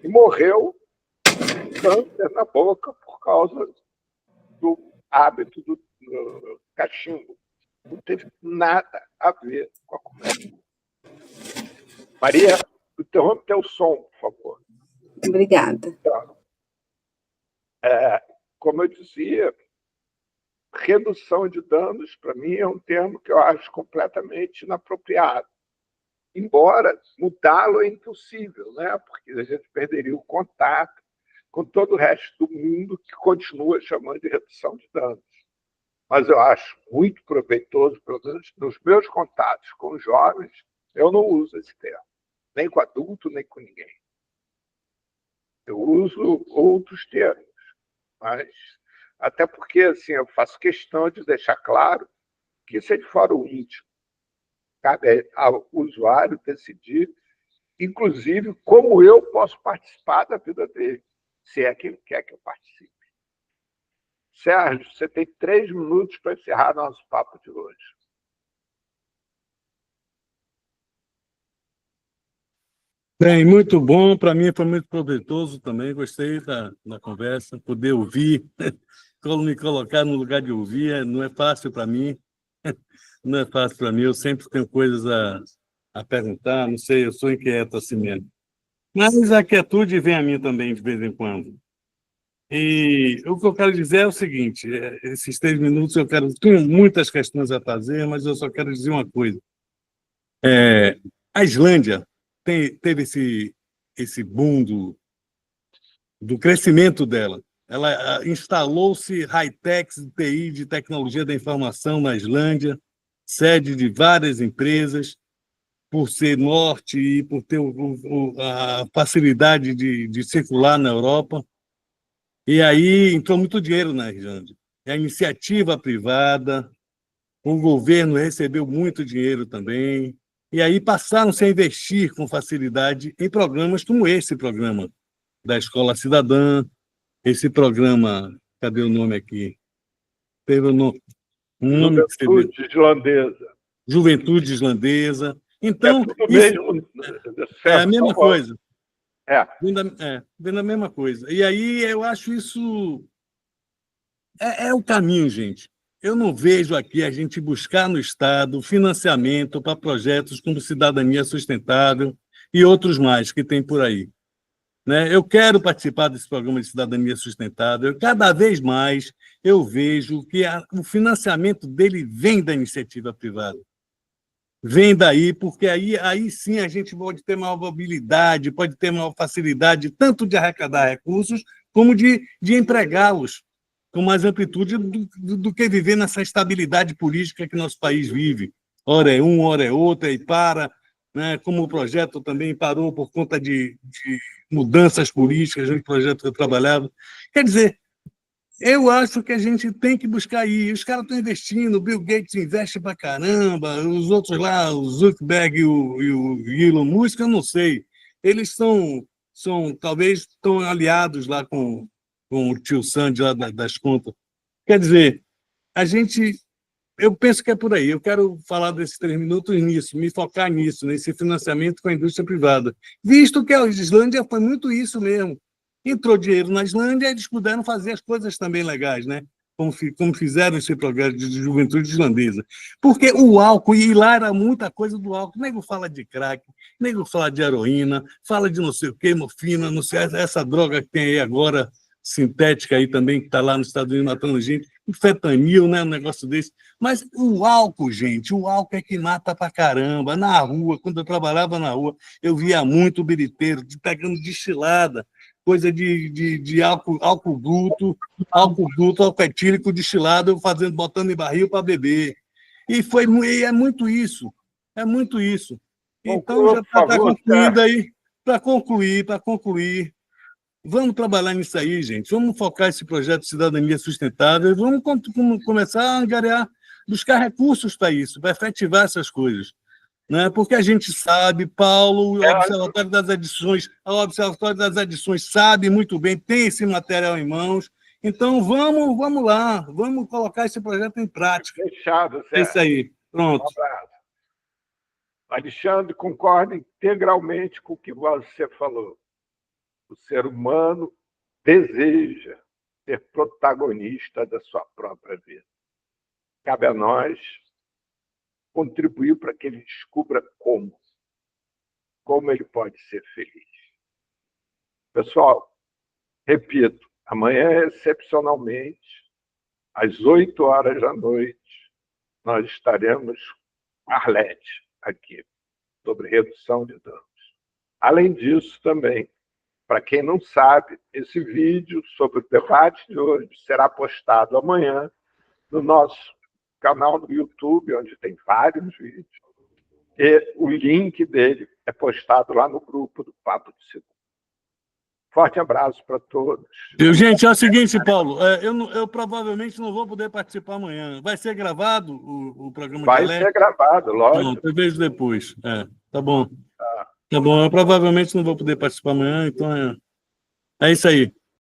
Speaker 22: E morreu com câncer na boca por causa do hábito do cachimbo. Não teve nada a ver com a cocaína. Maria, interrompe teu som, por favor.
Speaker 14: Obrigada.
Speaker 22: Então, como eu dizia, redução de danos, para mim, é um termo que eu acho completamente inapropriado. Embora mudá-lo é impossível, né? Porque a gente perderia o contato com todo o resto do mundo que continua chamando de redução de danos. Mas eu acho muito proveitoso, pelo menos nos meus contatos com os jovens, eu não uso esse termo, nem com adulto, nem com ninguém. Eu uso outros termos, mas até porque assim, eu faço questão de deixar claro que isso é de fórum íntimo. Cabe ao usuário decidir, inclusive, como eu posso participar da vida dele, se é que ele quer que eu participe. Sérgio, você tem 3 minutos para encerrar nosso papo de hoje.
Speaker 9: Bem, muito bom. Para mim foi muito proveitoso também. Gostei da conversa, poder ouvir, me colocar no lugar de ouvir. Não é fácil para mim. Não é fácil para mim. Eu sempre tenho coisas a perguntar. Não sei, eu sou inquieto assim mesmo. Mas a quietude vem a mim também de vez em quando. E o que eu quero dizer é o seguinte: esses 3 minutos tenho muitas questões a fazer, mas eu só quero dizer uma coisa. A Islândia teve esse boom do crescimento dela. Ela instalou-se high-techs de TI, de tecnologia da informação na Islândia, sede de várias empresas, por ser norte e por ter a facilidade de circular na Europa. E aí entrou muito dinheiro na Islândia. A iniciativa privada, o governo recebeu muito dinheiro também. E aí passaram-se a investir com facilidade em programas como esse programa da Escola Cidadã, esse programa, cadê o nome aqui? Teve o nome.
Speaker 22: Juventude Islandesa.
Speaker 9: Juventude Islandesa. Então, é a mesma coisa. Vem da mesma coisa. E aí eu acho isso... É o caminho, gente. Eu não vejo aqui a gente buscar no Estado financiamento para projetos como Cidadania Sustentável e outros mais que tem por aí. Né? Eu quero participar desse programa de Cidadania Sustentável. Cada vez mais eu vejo que o financiamento dele vem da iniciativa privada. Vem daí, porque aí sim a gente pode ter maior mobilidade, pode ter maior facilidade tanto de arrecadar recursos como de empregá-los com mais amplitude do que viver nessa estabilidade política que nosso país vive. Ora é um, ora é outro, e para, né? Como o projeto também parou por conta de mudanças políticas, o projeto foi trabalhado. Quer dizer, eu acho que a gente tem que buscar aí. Os caras estão investindo, o Bill Gates investe pra caramba, os outros lá, o Zuckerberg e o Elon Musk, eu não sei. Eles talvez estão aliados lá com o tio Sandy lá das contas. Quer dizer, eu penso que é por aí. Eu quero falar desses 3 minutos nisso, me focar nisso, nesse financiamento com a indústria privada. Visto que a Islândia foi muito isso mesmo. Entrou dinheiro na Islândia e eles puderam fazer as coisas também legais, né? Como fizeram esse programa de juventude islandesa. Porque o álcool, e lá era muita coisa do álcool. O nego fala de crack, o nego fala de heroína, fala de não sei o quê, morfina, não sei, essa droga que tem aí agora, sintética aí também, que está lá nos Estados Unidos matando gente, fentanil, né, um negócio desse. Mas o álcool, gente, o álcool é que mata pra caramba. Na rua, quando eu trabalhava na rua, eu via muito biriteiro pegando destilada, coisa de álcool bruto, álcool etílico destilado, botando em barril para beber. E é muito isso, é muito isso. Então, já está concluindo aí, para concluir, vamos trabalhar nisso aí, gente. Vamos focar esse projeto de cidadania sustentável, vamos começar a angariar, buscar recursos para isso, para efetivar essas coisas. Né? Porque a gente sabe, Paulo, o Observatório das Adições sabe muito bem, tem esse material em mãos. Então, vamos lá, vamos colocar esse projeto em prática.
Speaker 22: Fechado, certo.
Speaker 9: É isso aí, pronto.
Speaker 22: Um abraço. Alexandre, concordo integralmente com o que você falou. O ser humano deseja ser protagonista da sua própria vida. Cabe a nós contribuir para que ele descubra como ele pode ser feliz. Pessoal, repito, amanhã, excepcionalmente, às 20h, nós estaremos com Arlete aqui, sobre redução de danos. Além disso, também, para quem não sabe, esse vídeo sobre o debate de hoje será postado amanhã no nosso canal do YouTube, onde tem vários vídeos, e o link dele é postado lá no grupo do Papo de Segunda. Forte abraço para todos.
Speaker 9: Gente, é o seguinte, Paulo, eu provavelmente não vou poder participar amanhã. Vai ser gravado o programa?
Speaker 22: Vai ser gravado, lógico.
Speaker 9: Não, eu vejo depois. Tá bom. Tá bom, eu provavelmente não vou poder participar amanhã, então é isso aí.